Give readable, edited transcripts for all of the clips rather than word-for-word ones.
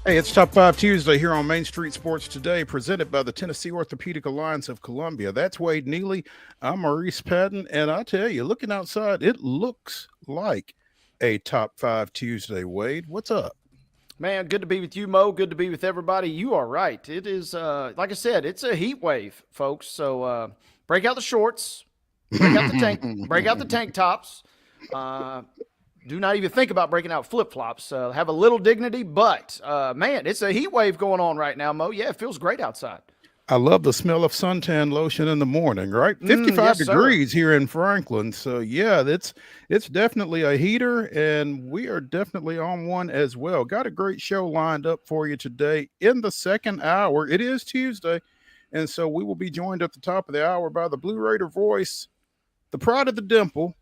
Hey, it's Top 5 Tuesday here on Main Street Sports Today, presented by the Tennessee Orthopedic Alliance of Columbia. That's Wade Neely. I'm Maurice Patton, and I tell you, looking outside, it looks like a Top 5 Tuesday. Wade, what's up? Man, good to be with you, Mo. Good to be with everybody. You are right. It is, like I said, it's a heat wave, folks. So break out the shorts, break out the tank tops. Uh, do not even think about breaking out flip flops. Have a little dignity, but man, it's a heat wave going on right now, Mo. Yeah, it feels great outside. I love the smell of suntan lotion in the morning, right? 55 Yes, sir. degrees here in Franklin. So yeah, it's definitely a heater, and we are definitely on one as well. Got a great show lined up for you today in the second hour. It is Tuesday, and so we will be joined at the top of the hour by the Blue Raider voice, the pride of the dimple,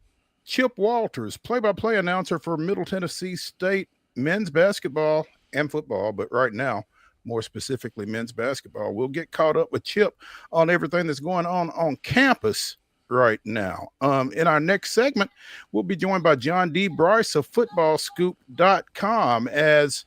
Chip Walters, play-by-play announcer for Middle Tennessee State men's basketball and football, but right now, more specifically men's basketball. We'll get caught up with Chip on everything that's going on campus right now. In our next segment, we'll be joined by John D. Bryce of footballscoop.com as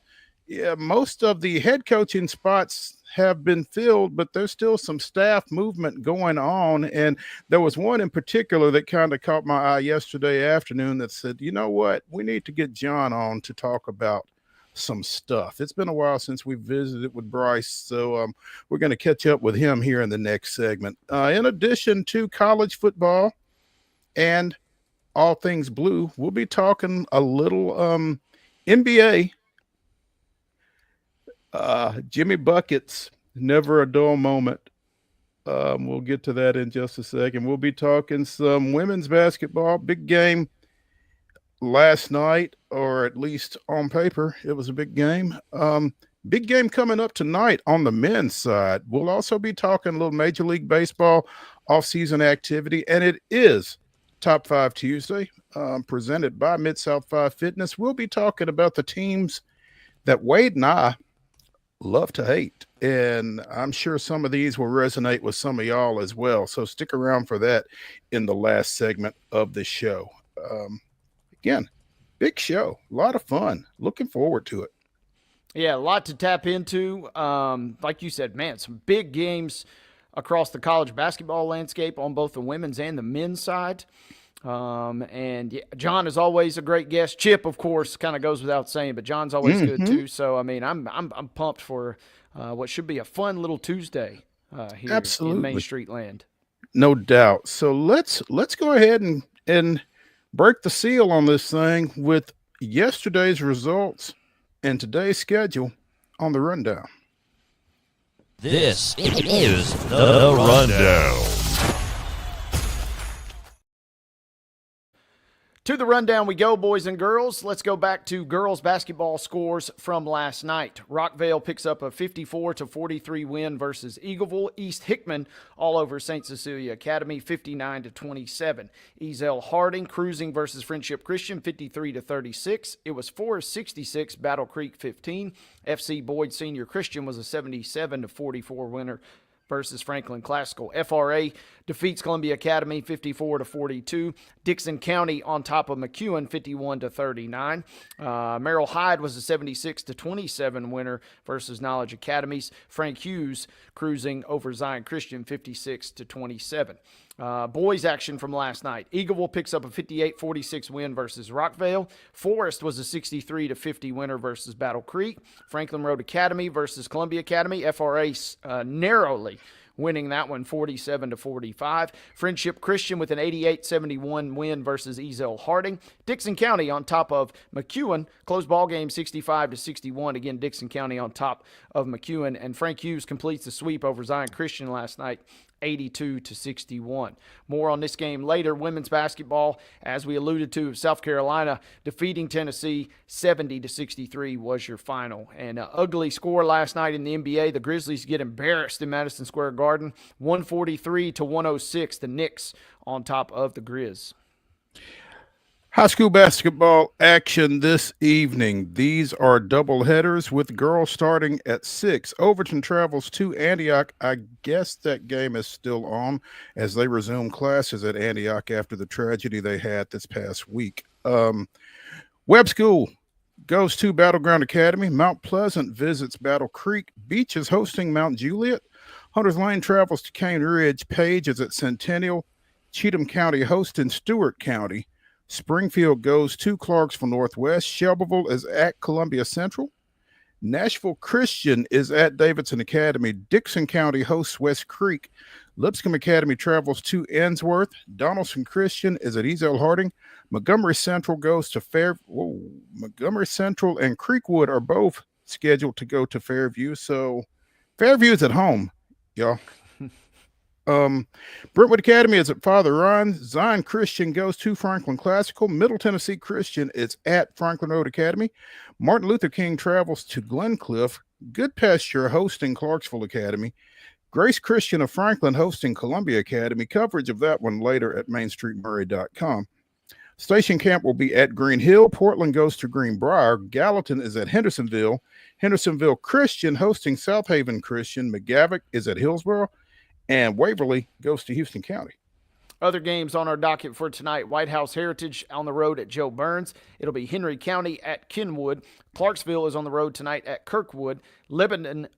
most of the head coaching spots have been filled, but there's still some staff movement going on. And there was one in particular that kind of caught my eye yesterday afternoon that said, you know what, we need to get John on to talk about some stuff. It's been a while since we visited with Bryce, so we're going to catch up with him here in the next segment. In addition to college football and all things blue, we'll be talking a little NBA. Jimmy Buckets, never a dull moment. We'll get to that in just a second. We'll be talking some women's basketball, big game last night, or at least on paper, it was a big game. Big game coming up tonight on the men's side. We'll also be talking a little Major League Baseball offseason activity, and it is Top 5 Tuesday, presented by MidSouth 5 Fitness. We'll be talking about the teams that Wade and I love to hate, and I'm sure some of these will resonate with some of y'all as well. So stick around for that in the last segment of the show. Again, big show, a lot of fun. Looking forward to it. Yeah, a lot to tap into. Like you said, man, some big games across the college basketball landscape on both the women's and the men's side. And yeah, John is always a great guest. Chip, of course, kind of goes without saying, but John's always good Mm-hmm. too. So I mean, I'm pumped for what should be a fun little Tuesday here in Main Absolutely, Street Land. no doubt. So let's go ahead and break the seal on this thing with yesterday's results and today's schedule on the rundown. This is the Rundown. To the rundown we go, boys and girls. Let's go back to girls basketball scores from last night. Rockvale picks up a 54-43 win versus Eagleville. East Hickman all over St. Cecilia Academy, 59-27. Ezel Harding cruising versus Friendship Christian, 53-36. It was 4-66 Battle Creek 15. FC Boyd Senior Christian was a 77-44 winner versus Franklin Classical. FRA defeats Columbia Academy 54-42. Dixon County on top of McEwen 51-39. Merrill Hyde was a 76-27 winner versus Knowledge Academies. Frank Hughes cruising over Zion Christian 56-27. Boys action from last night. Eagleville picks up a 58-46 win versus Rockvale. Forest was a 63-50 winner versus Battle Creek. Franklin Road Academy versus Columbia Academy. FRA narrowly winning that one 47-45. Friendship Christian with an 88-71 win versus Ezel Harding. Dixon County on top of McEwen. Closed ball game 65-61. Again, Dixon County on top of McEwen. And Frank Hughes completes the sweep over Zion Christian last night, 82-61. More on this game later. Women's basketball, as we alluded to, South Carolina defeating Tennessee 70-63 was your final. And an ugly score last night in the NBA. The Grizzlies get embarrassed in Madison Square Garden, 143-106. The Knicks on top of the Grizz. High school basketball action this evening. These are double headers with girls starting at 6. Overton travels to Antioch. I guess that game is still on as they resume classes at Antioch after the tragedy they had this past week. Webb School goes to Battleground Academy. Mount Pleasant visits Battle Creek. Beach is hosting Mount Juliet. Hunters Lane travels to Cane Ridge. Page is at Centennial. Cheatham County hosting Stewart County. Springfield goes to Clarksville Northwest. Shelbyville is at Columbia Central. Nashville Christian is at Davidson Academy. Dixon County hosts West Creek. Lipscomb Academy travels to Ensworth. Donaldson Christian is at Ezel Harding. Montgomery Central goes to Montgomery Central and Creekwood are both scheduled to go to Fairview. So Fairview is at home, y'all. Brentwood Academy is at Father Ryan. Zion Christian goes to Franklin Classical. Middle Tennessee Christian is at Franklin Road Academy. Martin Luther King travels to Glencliff. Good Pasture hosting Clarksville Academy. Grace Christian of Franklin hosting Columbia Academy. Coverage of that one later at mainstreetmurray.com. Station Camp will be at Green Hill. Portland goes to Greenbrier. Gallatin is at Hendersonville. Hendersonville Christian hosting South Haven Christian. McGavock is at Hillsboro. And Waverly goes to Houston County. Other games on our docket for tonight: White House Heritage on the road at Joe Burns. It'll be Henry County at Kenwood. Clarksville is on the road tonight at Kirkwood. Lebanon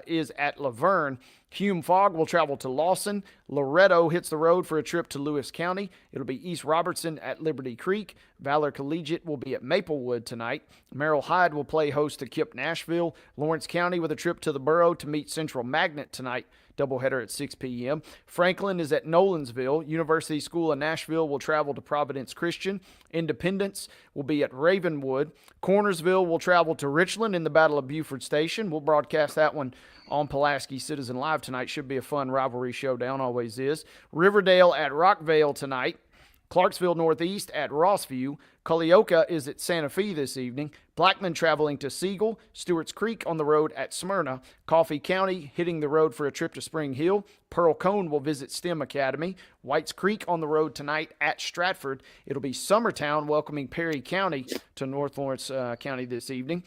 is at Laverne. Hume Fogg will travel to Lawson. Loretto hits the road for a trip to Lewis County. It'll be East Robertson at Liberty Creek. Valor Collegiate will be at Maplewood tonight. Merrill Hyde will play host to Kip Nashville. Lawrence County with a trip to the borough to meet Central Magnet tonight. Doubleheader at 6 p.m. Franklin is at Nolensville. University School of Nashville will travel to Providence Christian. Independence will be at Ravenwood. Cornersville will travel to Richland in the Battle of Buford Station. We'll broadcast that one on Pulaski Citizen Live tonight. Should be a fun rivalry showdown, always is. Riverdale at Rockvale tonight. Clarksville Northeast at Rossview. Culleoka is at Santa Fe this evening. Blackman traveling to Siegel. Stewart's Creek on the road at Smyrna. Coffee County hitting the road for a trip to Spring Hill. Pearl Cone will visit STEM Academy. Whites Creek on the road tonight at Stratford. It'll be Summertown welcoming Perry County to North Lawrence County this evening.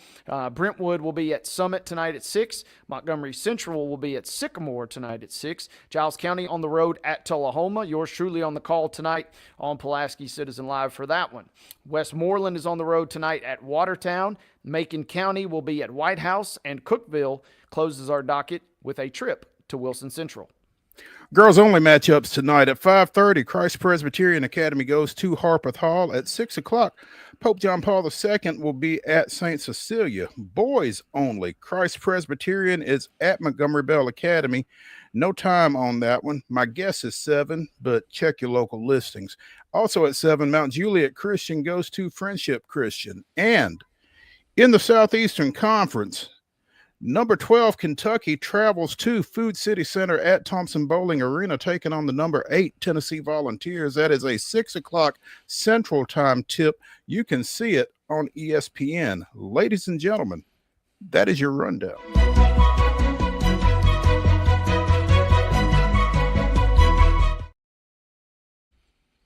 Brentwood will be at Summit tonight at 6. Montgomery Central will be at Sycamore tonight at 6. Giles County on the road at Tullahoma. Yours truly on the call tonight on Pulaski Citizen Live for that one. Westmoreland is on the road tonight at Watertown. Macon County will be at White House, and Cookeville closes our docket with a trip to Wilson Central. Girls only matchups tonight at 5:30. Christ Presbyterian Academy goes to Harpeth Hall at 6 o'clock. Pope John Paul II will be at St. Cecilia. Boys only. Christ Presbyterian is at Montgomery Bell Academy. No time on that one. My guess is 7, but check your local listings. Also at 7, Mount Juliet Christian goes to Friendship Christian. And in the Southeastern Conference, number 12 Kentucky travels to Food City Center at Thompson Bowling Arena, taking on the number 8 Tennessee Volunteers. That is a 6 o'clock Central Time tip. You can see it on ESPN. Ladies and gentlemen, that is your rundown.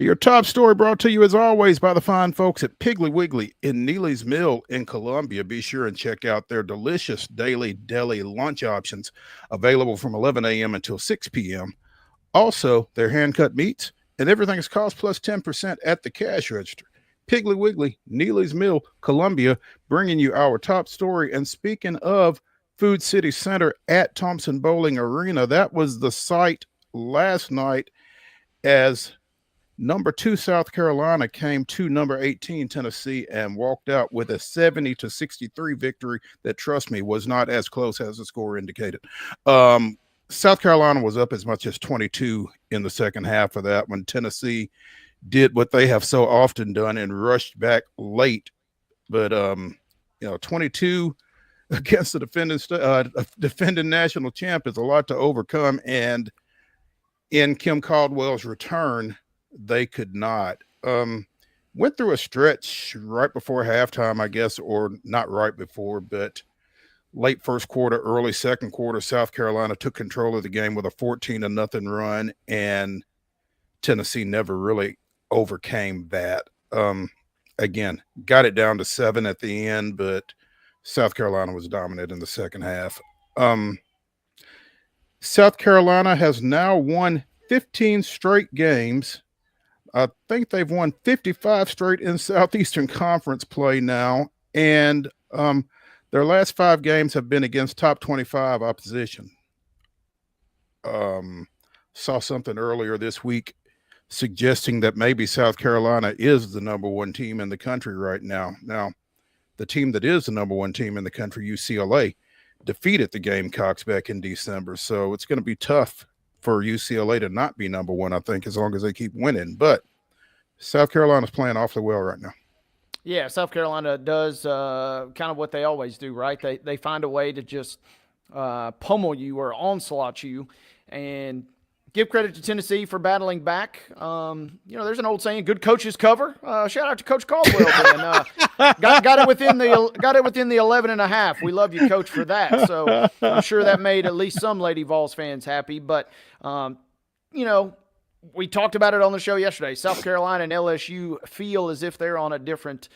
Your top story brought to you, as always, by the fine folks at Piggly Wiggly in Neely's Mill in Columbia. Be sure and check out their delicious daily deli lunch options available from 11 a.m. until 6 p.m. Also, their hand-cut meats and everything is cost plus 10% at the cash register. Piggly Wiggly, Neely's Mill, Columbia, bringing you our top story. And speaking of Food City Center at Thompson Bowling Arena, that was the site last night as number 2 South Carolina came to number 18 Tennessee and walked out with a 70-63 victory that, trust me, was not as close as the score indicated. South Carolina was up as much as 22 in the second half of that when Tennessee did what they have so often done and rushed back late. But 22 against the defending national champ is a lot to overcome, and in Kim Caldwell's return, they could not. Went through a stretch right before halftime, I guess, or not right before, but late first quarter, early second quarter, South Carolina took control of the game with a 14-0 run, and Tennessee never really overcame that. Again, got it down to 7 at the end, but South Carolina was dominant in the second half. South Carolina has now won 15 straight games. I think they've won 55 straight in Southeastern Conference play now. And their last 5 games have been against top 25 opposition. Saw something earlier this week suggesting that maybe South Carolina is the number 1 team in the country right now. Now, the team that is the number 1 team in the country, UCLA, defeated the Gamecocks back in December. So it's going to be tough for UCLA to not be number 1, I think, as long as they keep winning. But South Carolina's playing awfully well right now. Yeah, South Carolina does kind of what they always do, right? They find a way to just pummel you or onslaught you. And give credit to Tennessee for battling back. There's an old saying: "Good coaches cover." Shout out to Coach Caldwell. Got it within the 11.5. We love you, Coach, for that. So I'm sure that made at least some Lady Vols fans happy. But we talked about it on the show yesterday. South Carolina and LSU feel as if they're on a different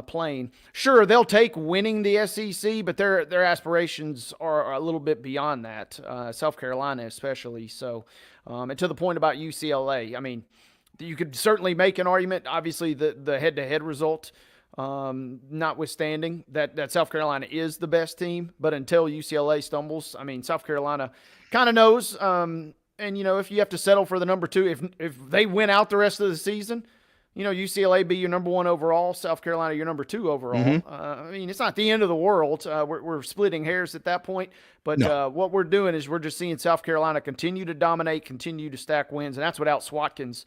plane. Sure, they'll take winning the SEC, but their aspirations are a little bit beyond that. South Carolina especially. So, and to the point about UCLA, I mean, you could certainly make an argument. Obviously, the head-to-head result, notwithstanding, that South Carolina is the best team. But until UCLA stumbles, I mean, South Carolina kind of knows. And, if you have to settle for the number 2, if they win out the rest of the season, UCLA be your number 1 overall, South Carolina your number 2 overall. Mm-hmm. It's not the end of the world. We're splitting hairs at that point. But No. what we're doing is we're just seeing South Carolina continue to dominate, continue to stack wins, and that's without Swatkins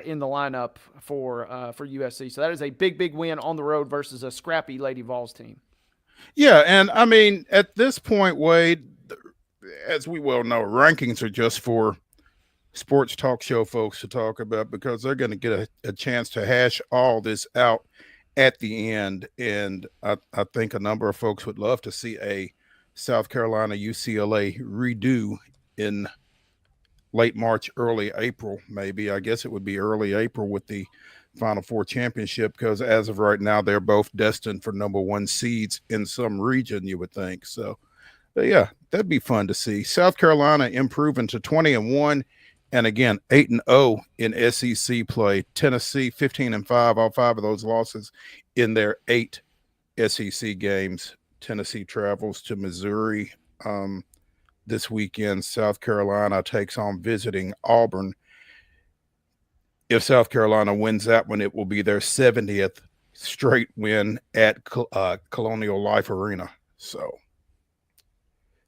in the lineup for USC. So that is a big, big win on the road versus a scrappy Lady Vols team. Yeah, and I mean, at this point, Wade, as we well know, rankings are just for sports talk show folks to talk about because they're going to get a chance to hash all this out at the end. And I think a number of folks would love to see a South Carolina UCLA redo in late March, early April, maybe. I guess it would be early April with the Final Four championship because as of right now, they're both destined for number 1 seeds in some region, you would think. So, yeah, that'd be fun to see. South Carolina improving to 20-1, and again 8-0 in SEC play. Tennessee 15-5, all 5 of those losses in their 8 SEC games. Tennessee travels to Missouri this weekend. South Carolina takes on visiting Auburn. If South Carolina wins that one, it will be their 70th straight win at Colonial Life Arena. So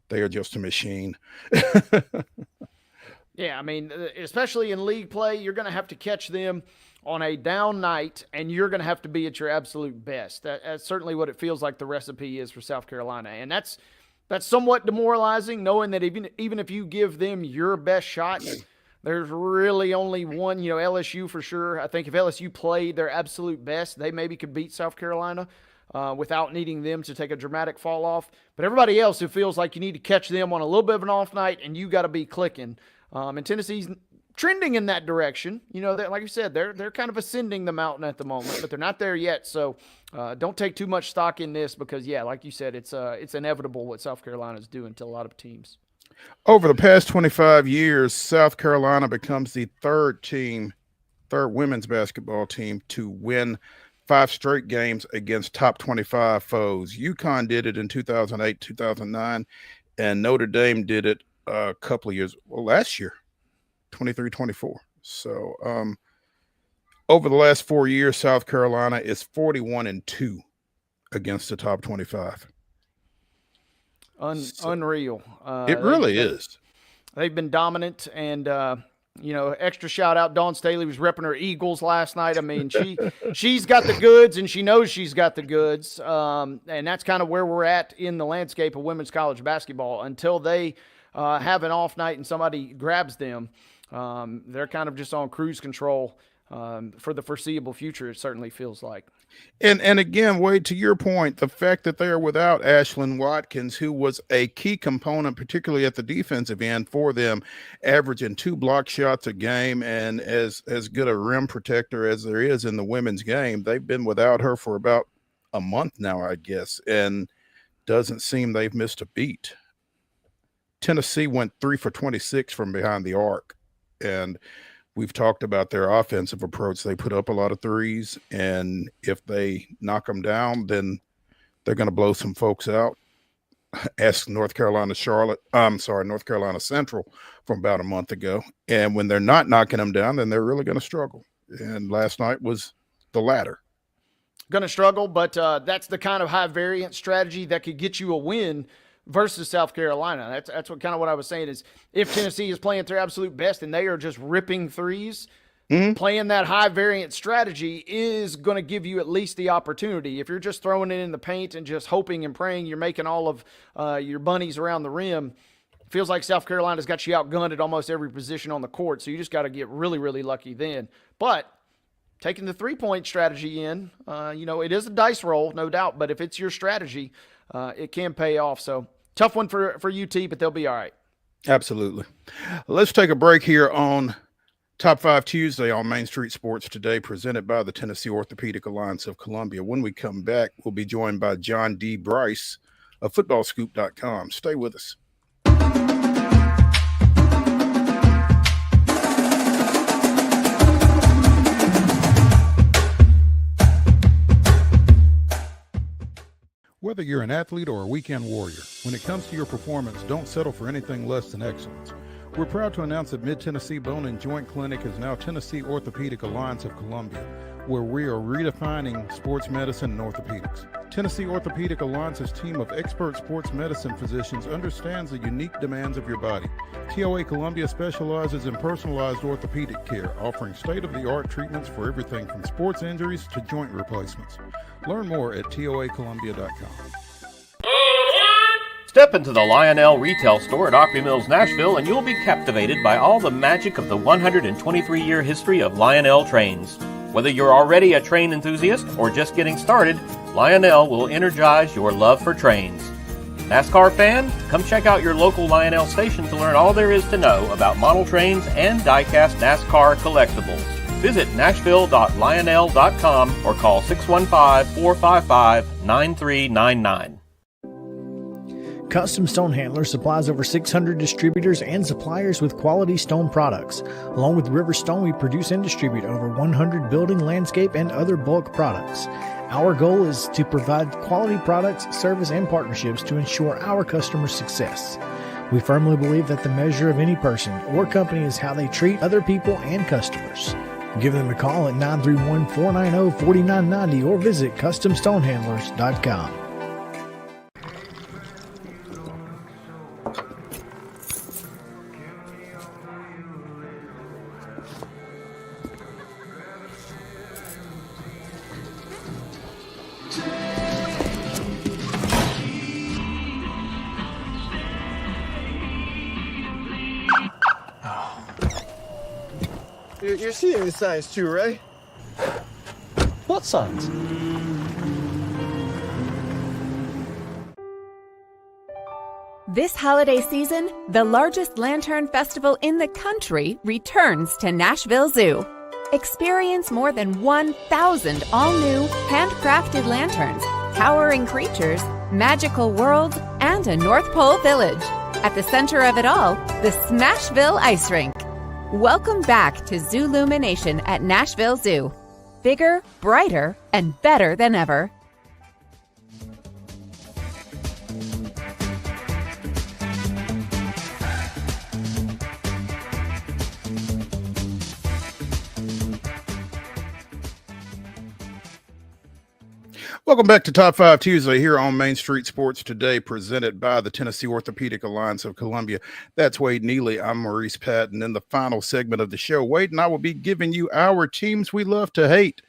they are just a machine. Yeah, I mean, especially in league play, you're going to have to catch them on a down night, and you're going to have to be at your absolute best. That's certainly what it feels like the recipe is for South Carolina. And that's somewhat demoralizing, knowing that even if you give them your best shot, there's really only one, LSU for sure. I think if LSU played their absolute best, they maybe could beat South Carolina. Without needing them to take a dramatic fall off. But everybody else, it feels like you need to catch them on a little bit of an off night, and you got to be clicking. And Tennessee's trending in that direction. Like you said, they're kind of ascending the mountain at the moment, but they're not there yet. So don't take too much stock in this because, yeah, like you said, it's inevitable what South Carolina's doing to a lot of teams. Over the past 25 years, South Carolina becomes the third women's basketball team to win 5 straight games against top 25 foes. UConn did it in 2008, 2009, and Notre Dame did it a couple of years, last year, 23-24. So over the last 4 years, South Carolina is 41-2 against the top 25. Unreal. It really is. They've been dominant, and extra shout out. Dawn Staley was repping her Eagles last night. I mean, she's got the goods, and she knows she's got the goods. And that's kind of where we're at in the landscape of women's college basketball. Until they have an off night and somebody grabs them, they're kind of just on cruise control for the foreseeable future. It certainly feels like. And again, Wade, to your point, the fact that they are without Ashlyn Watkins, who was a key component, particularly at the defensive end for them, averaging 2 block shots a game and as good a rim protector as there is in the women's game. They've been without her for about a month now, I guess, and doesn't seem they've missed a beat. Tennessee went 3 for 26 from behind the arc, and we've talked about their offensive approach. They put up a lot of threes, and if they knock them down, then They're going to blow some folks out. Ask North Carolina Central from about a month ago. And when they're not knocking them down, then they're really going to struggle. And last night was the latter. Going to struggle, but that's the kind of high variance strategy that could get you a win versus South Carolina. That's what kind of what I was saying is if Tennessee is playing their absolute best and they are just ripping threes, playing that high variance strategy is going to give you at least the opportunity. If you're just throwing it in the paint and just hoping and praying you're making all of your bunnies around the rim, feels like South Carolina's got you outgunned at almost every position on the court, so you just got to get really, really lucky then. But taking the three-point strategy in, it is a dice roll, no doubt, but if it's your strategy, it can pay off. So tough one for UT, but they'll be all right. Absolutely. Let's take a break here on Top 5 Tuesday on Main Street Sports Today, presented by the Tennessee Orthopedic Alliance of Columbia. When we come back, we'll be joined by John D. BRICE of FootballScoop.com. Stay with us. Whether you're an athlete or a weekend warrior, when it comes to your performance, don't settle for anything less than excellence. We're proud to announce that Mid-Tennessee Bone and Joint Clinic is now Tennessee Orthopedic Alliance of Columbia, where we are redefining sports medicine and orthopedics. Tennessee Orthopedic Alliance's team of expert sports medicine physicians understands the unique demands of your body. TOA Columbia specializes in personalized orthopedic care, offering state-of-the-art treatments for everything from sports injuries to joint replacements. Learn more at toacolumbia.com. Step into the Lionel retail store at Opry Mills, Nashville, and you'll be captivated by all the magic of the 123-year history of Lionel trains. Whether you're already a train enthusiast or just getting started, Lionel will energize your love for trains. NASCAR fan? Come check out your local Lionel station to learn all there is to know about model trains and die-cast NASCAR collectibles. Visit nashville.lionel.com or call 615-455-9399. Custom Stone Handler supplies over 600 distributors and suppliers with quality stone products. Along with River Stone, we produce and distribute over 100 building, landscape, and other bulk products. Our goal is to provide quality products, service, and partnerships to ensure our customers' success. We firmly believe that the measure of any person or company is how they treat other people and customers. Give them a call at 931-490-4990 or visit CustomStonehandlers.com. You're seeing the signs too, right? What signs? This holiday season, the largest lantern festival in the country returns to Nashville Zoo. Experience more than 1,000 all-new, handcrafted lanterns, towering creatures, magical worlds, and a North Pole village. At the center of it all, the Smashville Ice Rink. Welcome back to Zoolumination at Nashville Zoo. Bigger, brighter, and better than ever. Welcome back to Top 5 Tuesday here on Main Street Sports Today, presented by the Tennessee Orthopedic Alliance of Columbia. That's Wade Neely. I'm Maurice Patton. In the final segment of the show, Wade and I will be giving you our teams we love to hate.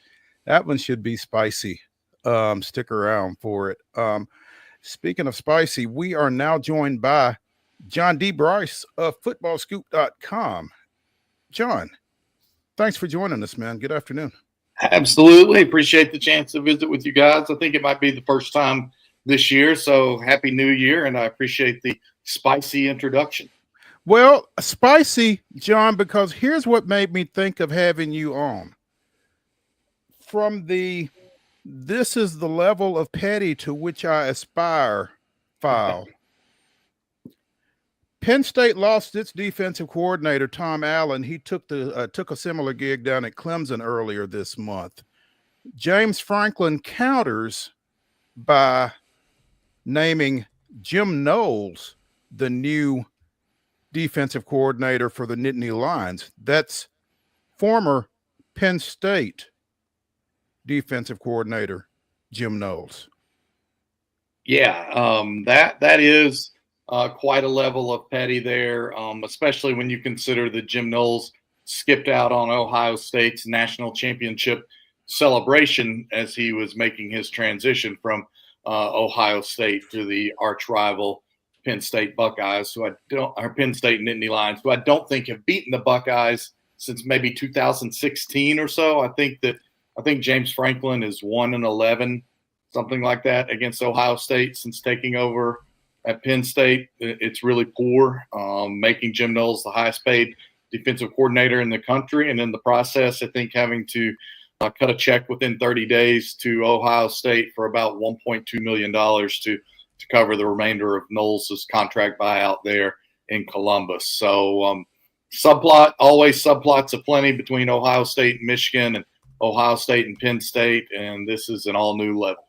That one should be spicy. Stick around for it. Speaking of spicy, we are now joined by John D. BRICE of FootballScoop.com. John, thanks for joining us, man. Good afternoon. Absolutely. Appreciate the chance to visit with you guys. I think it might be the first time this year, so happy new year, and I appreciate the spicy introduction. Well, spicy, John, because here's what made me think of having you on. From the "this is the level of petty to which I aspire" file. Penn State lost its defensive coordinator, Tom Allen. He took a similar gig down at Clemson earlier this month. James Franklin counters by naming Jim Knowles the new defensive coordinator for the Nittany Lions. That's former Penn State defensive coordinator Jim Knowles. Yeah, that is quite a level of petty there, especially when you consider that Jim Knowles skipped out on Ohio State's national championship celebration as he was making his transition from Ohio State to the arch rival Penn State Buckeyes, or Penn State Nittany Lions, who I don't think have beaten the Buckeyes since maybe 2016 or so. I think James Franklin is 1-11, something like that, against Ohio State since taking over at Penn State. It's really poor, making Jim Knowles the highest paid defensive coordinator in the country. And in the process, I think having to cut a check within 30 days to Ohio State for about $1.2 million to cover the remainder of Knowles' contract buyout there in Columbus. So always subplots aplenty between Ohio State and Michigan, and Ohio State and Penn State, and this is an all new level.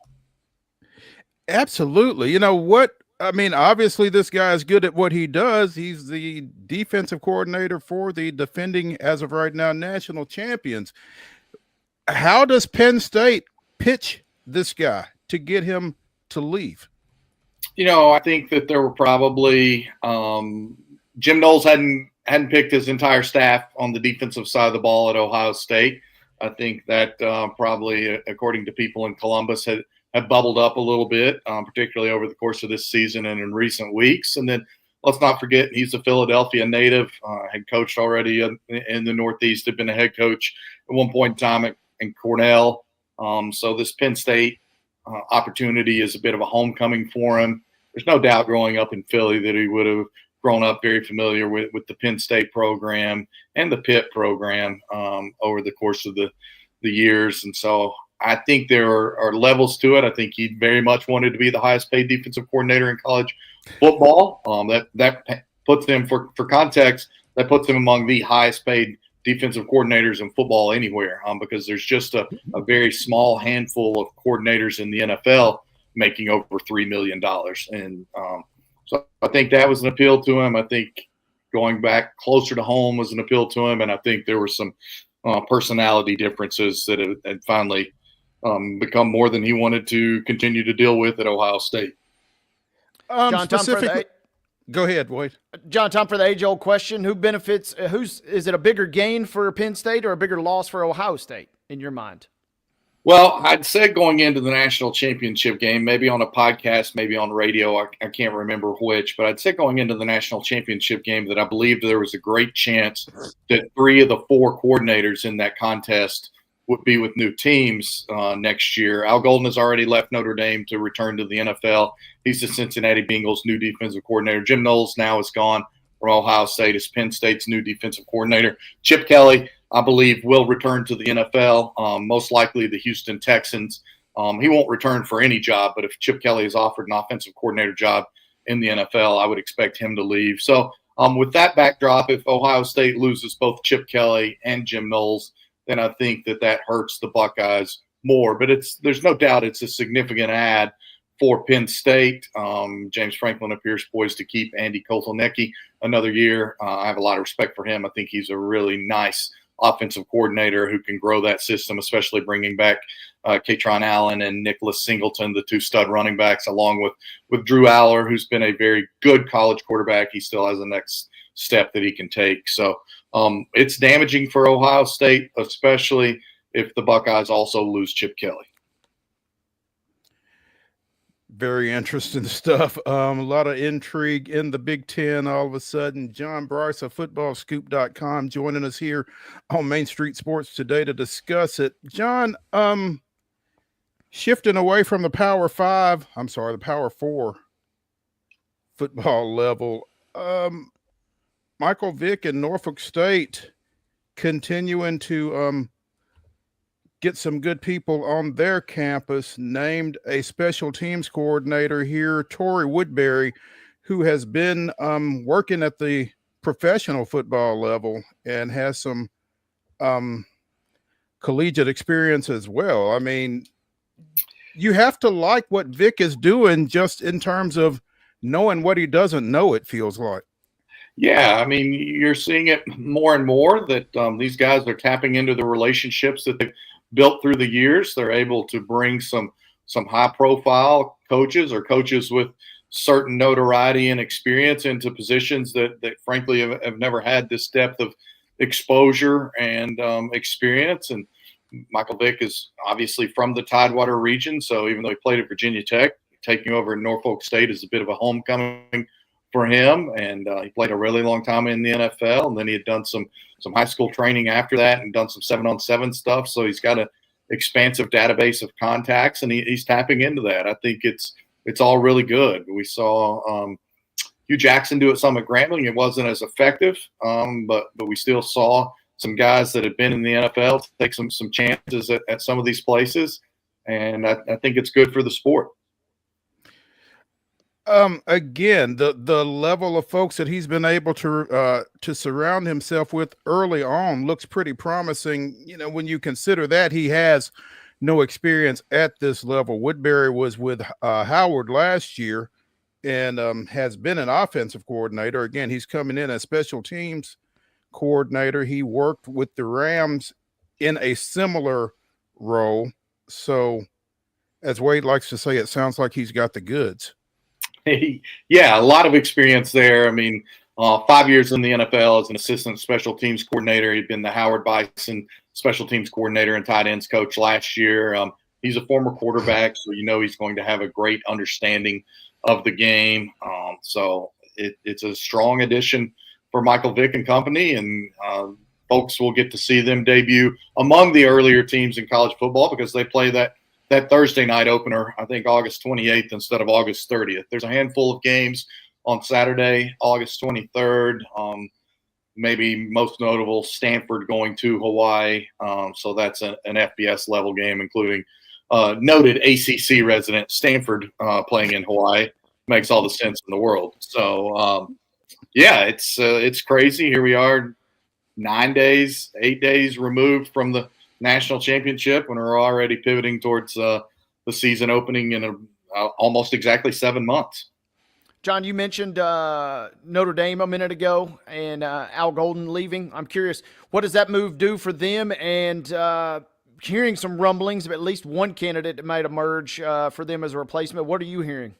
Absolutely. You know what? I mean, obviously this guy is good at what he does. He's the defensive coordinator for the defending, as of right now, national champions. How does Penn State pitch this guy to get him to leave? I think that there were probably Jim Knowles hadn't picked his entire staff on the defensive side of the ball at Ohio State. I think that probably, according to people in Columbus, had bubbled up a little bit, particularly over the course of this season and in recent weeks. And then let's not forget, he's a Philadelphia native, had coached already in the Northeast, had been a head coach at one point in time in Cornell. So this Penn State opportunity is a bit of a homecoming for him. There's no doubt growing up in Philly that he would have grown up very familiar with the Penn State program and the Pitt program over the course of the years. And so I think there are levels to it. I think he very much wanted to be the highest paid defensive coordinator in college football. That puts him, for context, that puts him among the highest paid defensive coordinators in football anywhere, because there's just a very small handful of coordinators in the NFL making over $3 million. And so I think that was an appeal to him. I think going back closer to home was an appeal to him. And I think there were some personality differences that had finally become more than he wanted to continue to deal with at Ohio State. John, go ahead, Boyd. John, time for the age-old question: who benefits? Is it a bigger gain for Penn State or a bigger loss for Ohio State in your mind? Well, I'd say going into the national championship game, maybe on a podcast, maybe on radio, I can't remember which, but I'd say going into the national championship game that I believed there was a great chance that 3 of the 4 coordinators in that contest would be with new teams next year. Al Golden has already left Notre Dame to return to the NFL. He's the Cincinnati Bengals' new defensive coordinator. Jim Knowles now is gone from Ohio State as Penn State's new defensive coordinator. Chip Kelly, I believe, will return to the NFL, most likely the Houston Texans. He won't return for any job, but if Chip Kelly is offered an offensive coordinator job in the NFL, I would expect him to leave. So with that backdrop, if Ohio State loses both Chip Kelly and Jim Knowles, then I think that hurts the Buckeyes more. But there's no doubt it's a significant add for Penn State. James Franklin appears poised to keep Andy Kotelnicki another year. I have a lot of respect for him. I think he's a really nice offensive coordinator who can grow that system, especially bringing back Katron Allen and Nicholas Singleton, the 2 stud running backs, along with Drew Aller, who's been a very good college quarterback. He still has the next step that he can take. So it's damaging for Ohio State, especially if the Buckeyes also lose Chip Kelly. Very interesting stuff. A lot of intrigue in the Big Ten all of a sudden. John BRICE of footballscoop.com joining us here on Main Street Sports today to discuss it. John, shifting away from the Power 4 football level, Michael Vick and Norfolk State continuing to get some good people on their campus, named a special teams coordinator here, Torrey Woodbury, who has been working at the professional football level and has some collegiate experience as well. I mean, you have to like what Vic is doing just in terms of knowing what he doesn't know, it feels like. Yeah, I mean, you're seeing it more and more that these guys are tapping into the relationships that they've built through the years. They're able to bring some high-profile coaches or coaches with certain notoriety and experience into positions that frankly have never had this depth of exposure and experience. And Michael Vick is obviously from the Tidewater region, so even though he played at Virginia Tech, taking over in Norfolk State is a bit of a homecoming for him. And he played a really long time in the NFL, and then he had done some high school training after that and done some 7-on-7 stuff. So he's got an expansive database of contacts, and he's tapping into that. I think it's all really good. We saw Hugh Jackson do it some at Grambling. It wasn't as effective, but we still saw some guys that had been in the NFL take some chances at some of these places, and I think it's good for the sport. Again, the level of folks that he's been able to surround himself with early on looks pretty promising. You know, when you consider that he has no experience at this level. Woodbury was with Howard last year and has been an offensive coordinator. Again, he's coming in as special teams coordinator. He worked with the Rams in a similar role. So, as Wade likes to say, it sounds like he's got the goods. Yeah, a lot of experience there. I mean, 5 years in the NFL as an assistant special teams coordinator. He'd been the Howard Bison special teams coordinator and tight ends coach last year. He's a former quarterback, so you know he's going to have a great understanding of the game. So it's a strong addition for Michael Vick and company, and folks will get to see them debut among the earlier teams in college football because they play that Thursday night opener, I think August 28th instead of August 30th. There's a handful of games on Saturday, August 23rd. Maybe most notable, Stanford going to Hawaii. So that's an FBS level game, including noted ACC resident Stanford playing in Hawaii. Makes all the sense in the world. So, yeah, it's crazy. Here we are 8 days removed from the national championship, and we're already pivoting towards the season opening in almost exactly 7 months. John, you mentioned Notre Dame a minute ago and Al Golden leaving. I'm curious, what does that move do for them? And hearing some rumblings of at least one candidate that might emerge for them as a replacement. What are you hearing?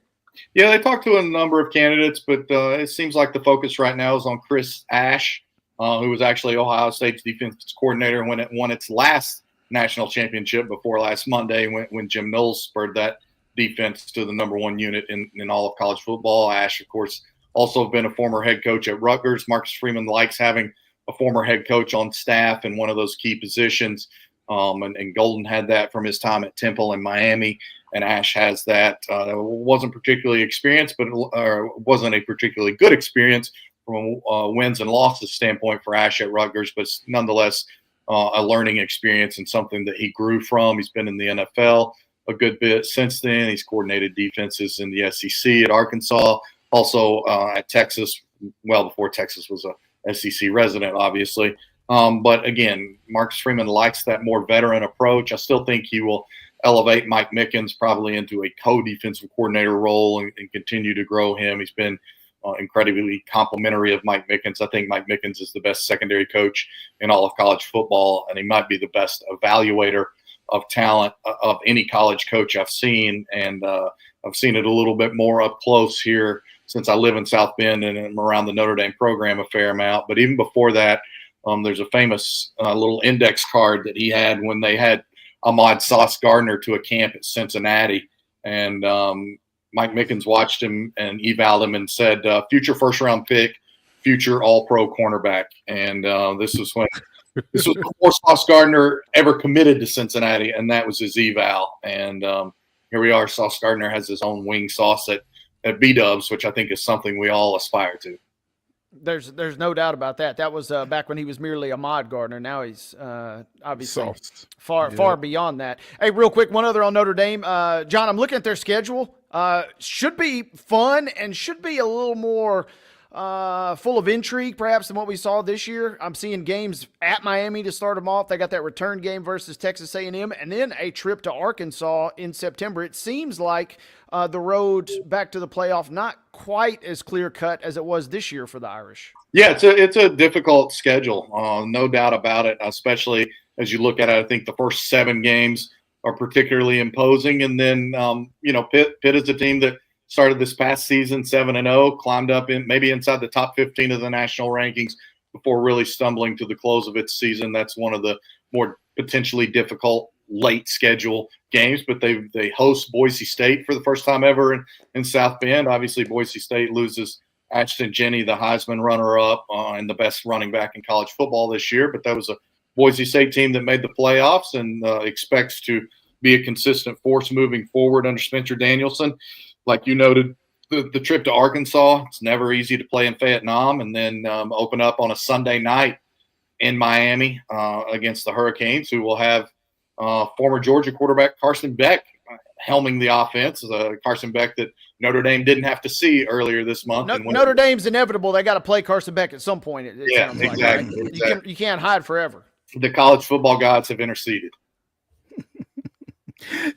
Yeah, they talked to a number of candidates, but it seems like the focus right now is on Chris Ash, who was actually Ohio State's defensive coordinator when it won its last national championship before last Monday when Jim Knowles spurred that defense to the number one unit in all of college football. Ash, of course, also been a former head coach at Rutgers. Marcus Freeman likes having a former head coach on staff in one of those key positions. And Golden had that from his time at Temple and Miami, and Ash has that. Wasn't particularly experienced, but wasn't a particularly good experience from a wins and losses standpoint for Ash at Rutgers, but nonetheless a learning experience and something that he grew from. He's been in the NFL a good bit since then. He's coordinated defenses in the SEC at Arkansas, also at Texas, well before Texas was a SEC resident, obviously. But again, Marcus Freeman likes that more veteran approach. I still think he will elevate Mike Mickens probably into a co-defensive coordinator role and continue to grow him. He's been incredibly complimentary of Mike Mickens. I think Mike Mickens is the best secondary coach in all of college football, and he might be the best evaluator of talent of any college coach I've seen. And I've seen it a little bit more up close here since I live in South Bend and I'm around the Notre Dame program a fair amount. But even before that, there's a famous little index card that he had when they had Ahmad Sauce Gardner to a camp at Cincinnati. And Mike Mickens watched him and evaled him and said, future first-round pick, future all-pro cornerback. And this was before Sauce Gardner ever committed to Cincinnati, and that was his eval. And here we are. Sauce Gardner has his own wing sauce at B-Dubs, which I think is something we all aspire to. There's no doubt about that. That was back when he was merely Ahmad Gardner. Now he's obviously far beyond that. Hey, real quick, one other on Notre Dame. John, I'm looking at their schedule. Should be fun and should be a little more full of intrigue perhaps than what we saw this year. I'm seeing games at Miami to start them off. They got that return game versus Texas A&M, and then a trip to Arkansas in September. It seems like the road back to the playoff not quite as clear-cut as it was this year for the Irish. Yeah, it's a difficult schedule, no doubt about it, especially as you look at it. I think the first 7 games are particularly imposing. And then, Pitt is a team that started this past season 7-0, climbed up maybe inside the top 15 of the national rankings before really stumbling to the close of its season. That's one of the more potentially difficult late schedule games, but they host Boise State for the first time ever in South Bend. Obviously, Boise State loses Ashton Jenney, the Heisman runner-up and the best running back in college football this year, but that was a Boise State team that made the playoffs and expects to be a consistent force moving forward under Spencer Danielson. Like you noted, the trip to Arkansas, it's never easy to play in Vietnam, and then open up on a Sunday night in Miami against the Hurricanes, who will have former Georgia quarterback Carson Beck helming the offense. Carson Beck that Notre Dame didn't have to see earlier this month. Notre Dame's inevitable. They got to play Carson Beck at some point. It sounds exactly. Like, right? Exactly. You can't hide forever. The college football gods have interceded.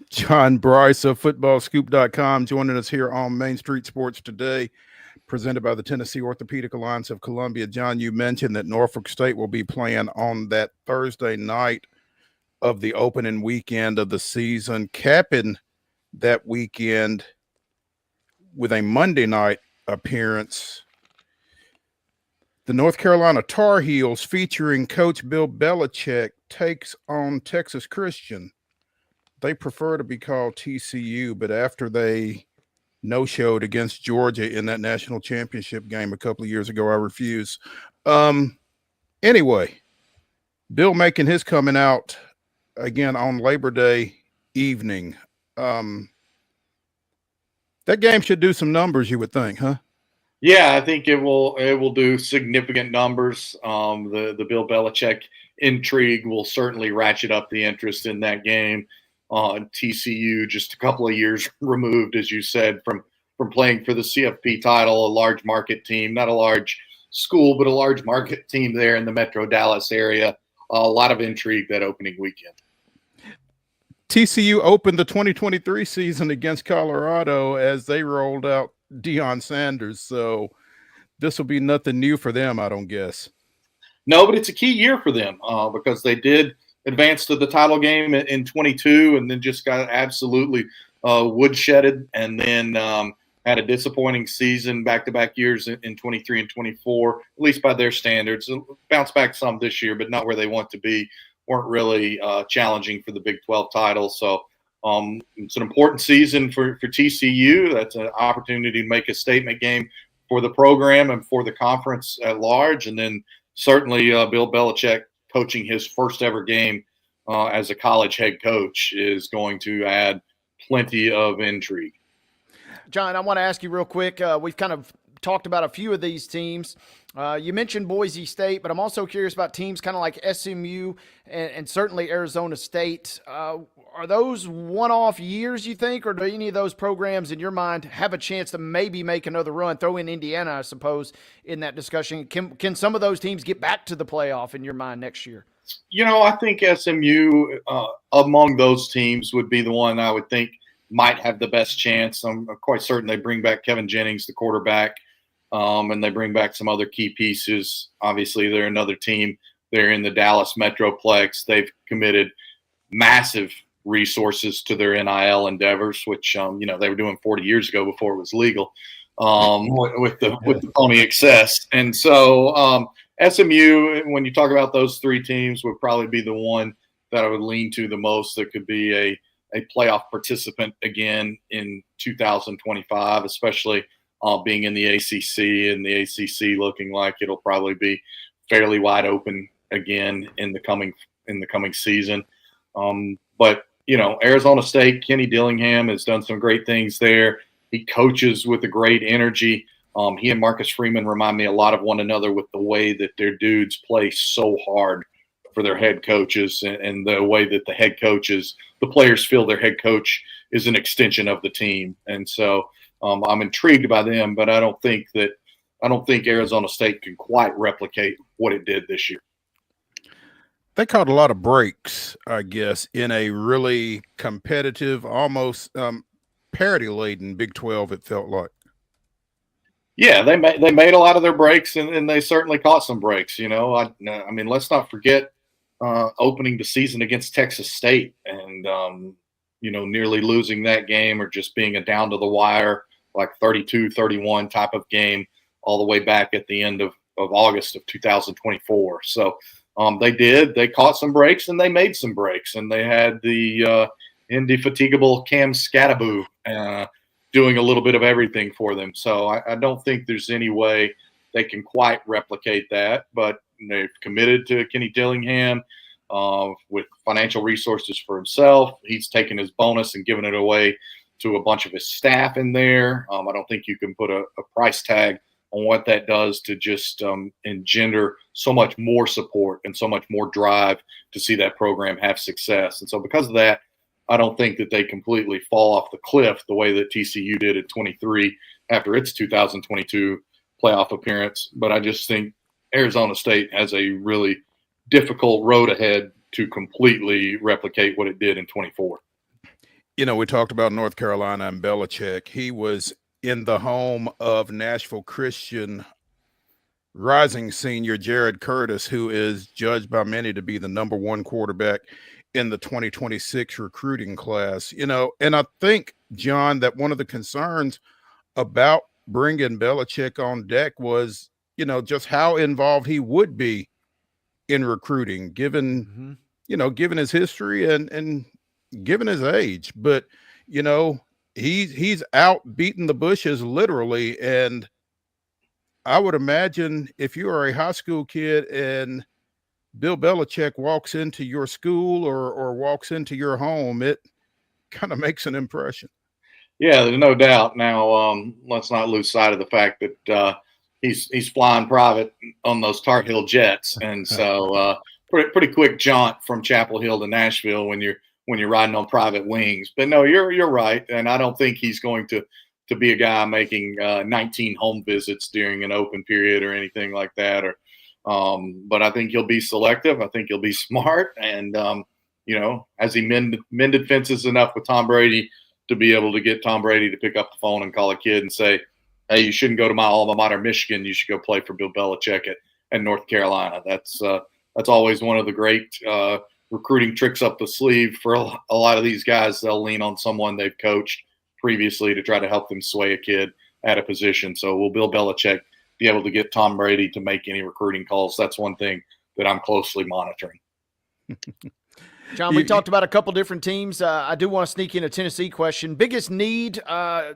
John Bryce of footballscoop.com joining us here on Main Street Sports today, presented by the Tennessee Orthopedic Alliance of Columbia. John, you mentioned that Norfolk State will be playing on that Thursday night of the opening weekend of the season, capping that weekend with a Monday night appearance. The North Carolina Tar Heels, featuring Coach Bill Belichick, takes on Texas Christian. They prefer to be called TCU, but after they no-showed against Georgia in that national championship game a couple of years ago, I refuse. Anyway, Bill making his coming out again on Labor Day evening. That game should do some numbers, you would think, huh? Yeah, I think it will do significant numbers. The Bill Belichick intrigue will certainly ratchet up the interest in that game. TCU, just a couple of years removed, as you said, from playing for the CFP title, a large market team, not a large school, but a large market team there in the Metro Dallas area. A lot of intrigue that opening weekend. TCU opened the 2023 season against Colorado as they rolled out Deion Sanders. So this will be nothing new for them, I don't guess. No, but it's a key year for them because they did advance to the title game in 22 and then just got absolutely woodshedded, and then had a disappointing season back-to-back years in 23 and 24, at least by their standards. Bounced back some this year, but not where they want to be. Weren't really challenging for the Big 12 title. So it's an important season for TCU. That's an opportunity to make a statement game for the program and for the conference at large. And then certainly Bill Belichick coaching his first ever game as a college head coach is going to add plenty of intrigue. John, I want to ask you real quick. We've kind of talked about a few of these teams. You mentioned Boise State, but I'm also curious about teams kind of like SMU and certainly Arizona State. Are those one-off years, you think, or do any of those programs in your mind have a chance to maybe make another run? Throw in Indiana, I suppose, in that discussion. Can some of those teams get back to the playoff in your mind next year? You know, I think SMU among those teams would be the one I would think might have the best chance. I'm quite certain they bring back Kevin Jennings, the quarterback, and they bring back some other key pieces. Obviously, they're another team. They're in the Dallas Metroplex. They've committed massive resources to their NIL endeavors, which they were doing 40 years ago before it was legal, with the pony excess. And so SMU, when you talk about those three teams, would probably be the one that I would lean to the most. That could be a playoff participant again in 2025, especially being in the ACC, and the ACC looking like it'll probably be fairly wide open again in the coming season. But Arizona State, Kenny Dillingham has done some great things there. He coaches with a great energy. He and Marcus Freeman remind me a lot of one another with the way that their dudes play so hard for their head coaches, and the way that the players feel their head coach is an extension of the team. And so I'm intrigued by them, but I don't think that I don't think Arizona State can quite replicate what it did this year. They caught a lot of breaks, I guess, in a really competitive, almost parity-laden Big 12, it felt like. Yeah, they made a lot of their breaks, and they certainly caught some breaks. I mean, let's not forget opening the season against Texas State and nearly losing that game, or just being a down to the wire, like 32-31 type of game all the way back at the end of August of 2024. So they caught some breaks and they made some breaks, and they had the indefatigable Cam Scattaboo doing a little bit of everything for them. So I don't think there's any way they can quite replicate that, but they've committed to Kenny Dillingham with financial resources for himself. He's taken his bonus and given it away to a bunch of his staff in there. I don't think you can put a price tag on what that does to just engender so much more support and so much more drive to see that program have success. And so because of that, I don't think that they completely fall off the cliff the way that TCU did at 23 after its 2022 playoff appearance. But I just think Arizona State has a really difficult road ahead to completely replicate what it did in 24. We talked about North Carolina and Belichick. He was in the home of Nashville Christian rising senior Jared Curtis, who is judged by many to be the #1 quarterback in the 2026 recruiting class. And I think, John, that one of the concerns about bringing Belichick on deck was, just how involved he would be in recruiting, given his history and given his age. But, he's out beating the bushes literally. And I would imagine if you are a high school kid and Bill Belichick walks into your school or walks into your home, it kind of makes an impression. Yeah, there's no doubt. Now, let's not lose sight of the fact that he's flying private on those Tar Heel jets, and so pretty quick jaunt from Chapel Hill to Nashville when you're riding on private wings. But no, you're right, and I don't think he's going to be a guy making 19 home visits during an open period or anything like that. But I think he'll be selective. I think he'll be smart, and has he mended fences enough with Tom Brady to be able to get Tom Brady to pick up the phone and call a kid and say, "Hey, you shouldn't go to my alma mater, Michigan. You should go play for Bill Belichick at North Carolina." That's always one of the great recruiting tricks up the sleeve for a lot of these guys. They'll lean on someone they've coached previously to try to help them sway a kid at a position. So will Bill Belichick be able to get Tom Brady to make any recruiting calls? That's one thing that I'm closely monitoring. John, we talked about a couple different teams. I do want to sneak in a Tennessee question. Biggest need,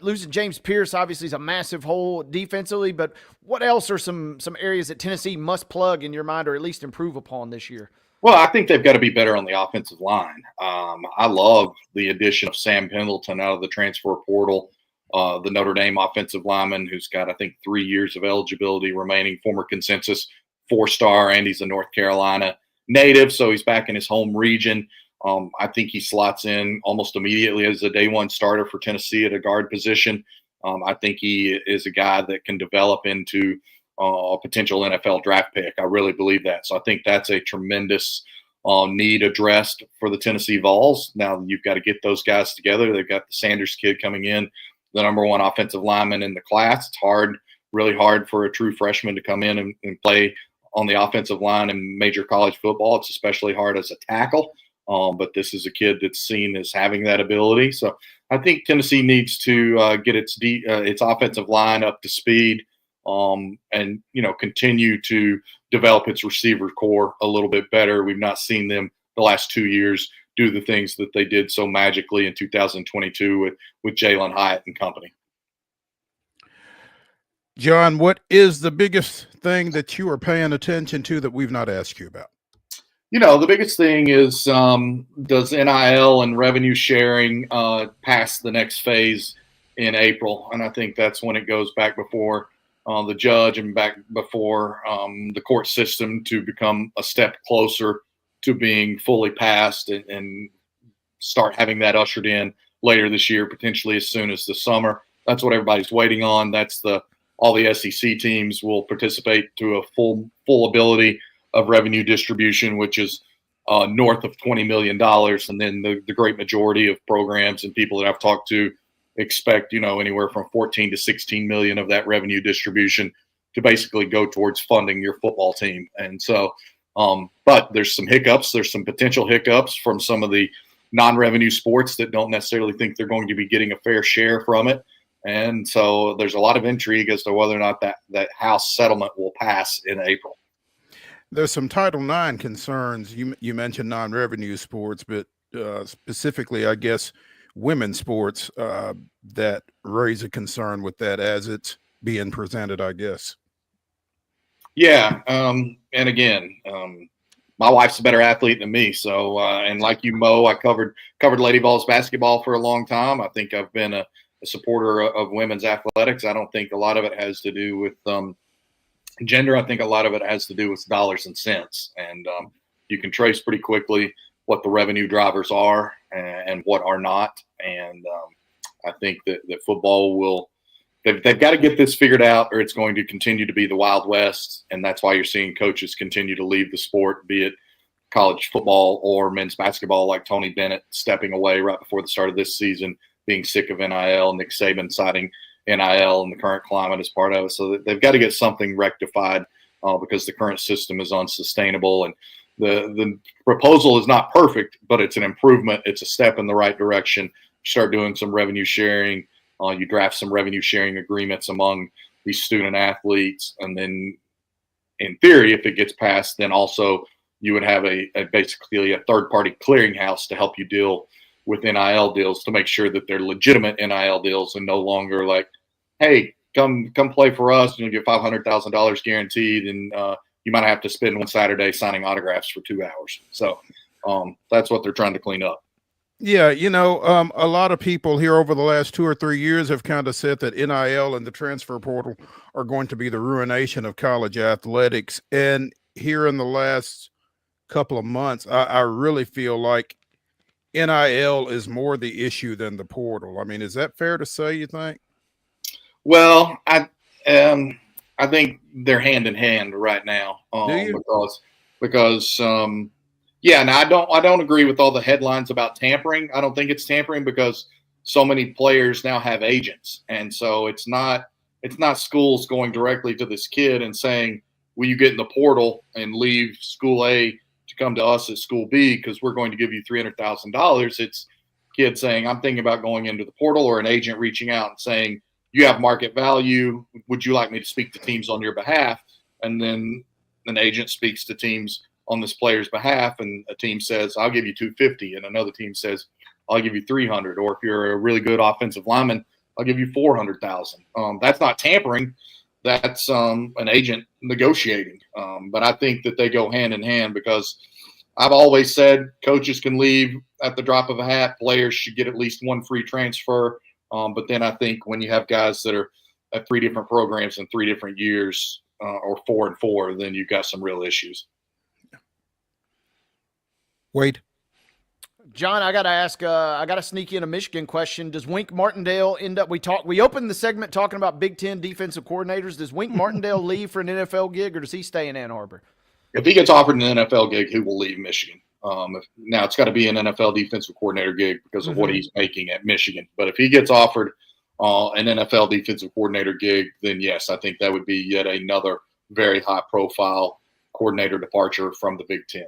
losing James Pierce obviously is a massive hole defensively, but what else are some areas that Tennessee must plug in your mind, or at least improve upon this year? Well, I think they've got to be better on the offensive line. I love the addition of Sam Pendleton out of the transfer portal, the Notre Dame offensive lineman who's got, I think, 3 years of eligibility remaining, former consensus 4-star, and he's a North Carolina native, so he's back in his home region. I think he slots in almost immediately as a day one starter for Tennessee at a guard position. I think he is a guy that can develop into a potential NFL draft pick. I really believe that. So I think that's a tremendous need addressed for the Tennessee Vols. Now you've got to get those guys together. They've got the Sanders kid coming in, the #1 offensive lineman in the class. It's hard, really hard for a true freshman to come in and play on the offensive line in major college football. It's especially hard as a tackle. But this is a kid that's seen as having that ability. So I think Tennessee needs to get its offensive line up to speed, and continue to develop its receiver core a little bit better. We've not seen them the last 2 years do the things that they did so magically in 2022 with Jalen Hyatt and company. John, what is the biggest thing that you are paying attention to that we've not asked you about? The biggest thing is, does NIL and revenue sharing pass the next phase in April? And I think that's when it goes back before the judge and back before the court system to become a step closer to being fully passed and start having that ushered in later this year, potentially as soon as the summer. That's what everybody's waiting on. That's the all the SEC teams will participate to a full ability of revenue distribution, which is north of $20 million. And then the great majority of programs and people that I've talked to expect, anywhere from 14 to 16 million of that revenue distribution to basically go towards funding your football team. And so, but there's some hiccups. There's some potential hiccups from some of the non-revenue sports that don't necessarily think they're going to be getting a fair share from it. And so there's a lot of intrigue as to whether or not that House settlement will pass in April. There's some Title IX concerns. You mentioned non-revenue sports, but specifically, I guess, women's sports that raise a concern with that as it's being presented, I guess. Yeah. And again, my wife's a better athlete than me. So, and like you, Mo, I covered Lady Vols basketball for a long time. I think I've been a supporter of women's athletics. I don't think a lot of it has to do with gender. I think a lot of it has to do with dollars and cents. And you can trace pretty quickly what the revenue drivers are and what are not. And I think that football will – they've got to get this figured out, or it's going to continue to be the Wild West. And that's why you're seeing coaches continue to leave the sport, be it college football or men's basketball, like Tony Bennett stepping away right before the start of this season, being sick of NIL, Nick Saban citing NIL and the current climate as part of it. So they've got to get something rectified because the current system is unsustainable. And the proposal is not perfect, but it's an improvement. It's a step in the right direction. You start doing some revenue sharing. You draft some revenue sharing agreements among these student athletes. And then in theory, if it gets passed, then also you would have basically a third-party clearinghouse to help you deal with NIL deals, to make sure that they're legitimate NIL deals and no longer like, hey, come play for us and you'll get $500,000 guaranteed, and you might have to spend one Saturday signing autographs for 2 hours. So that's what they're trying to clean up. Yeah, a lot of people here over the last 2 or 3 years have kind of said that NIL and the transfer portal are going to be the ruination of college athletics. And here in the last couple of months, I really feel like NIL is more the issue than the portal. I mean, is that fair to say, you think? Well, I think they're hand in hand right now. Because yeah, now I don't agree with all the headlines about tampering. I don't think it's tampering because so many players now have agents. And so it's not schools going directly to this kid and saying, will you get in the portal and leave school A to come to us at school B because we're going to give you $300,000. It's kids saying, I'm thinking about going into the portal, or an agent reaching out and saying, you have market value. Would you like me to speak to teams on your behalf? And then an agent speaks to teams on this player's behalf, and a team says, I'll give you $250,000, and another team says, I'll give you $300,000. Or if you're a really good offensive lineman, I'll give you $400,000. That's not tampering. That's an agent negotiating. But I think that they go hand in hand, because I've always said coaches can leave at the drop of a hat. Players should get at least one free transfer. But then I think when you have guys that are at 3 different programs in 3 different years, or 4 and 4, then you've got some real issues. Wade. John, I got to ask, I got to sneak in a Michigan question. Does Wink Martindale end up, we opened the segment talking about Big Ten defensive coordinators. Does Wink Martindale leave for an NFL gig, or does he stay in Ann Arbor? If he gets offered an NFL gig, he will leave Michigan. Now it's got to be an NFL defensive coordinator gig because of what he's making at Michigan. But if he gets offered an NFL defensive coordinator gig, then yes, I think that would be yet another very high profile coordinator departure from the Big Ten.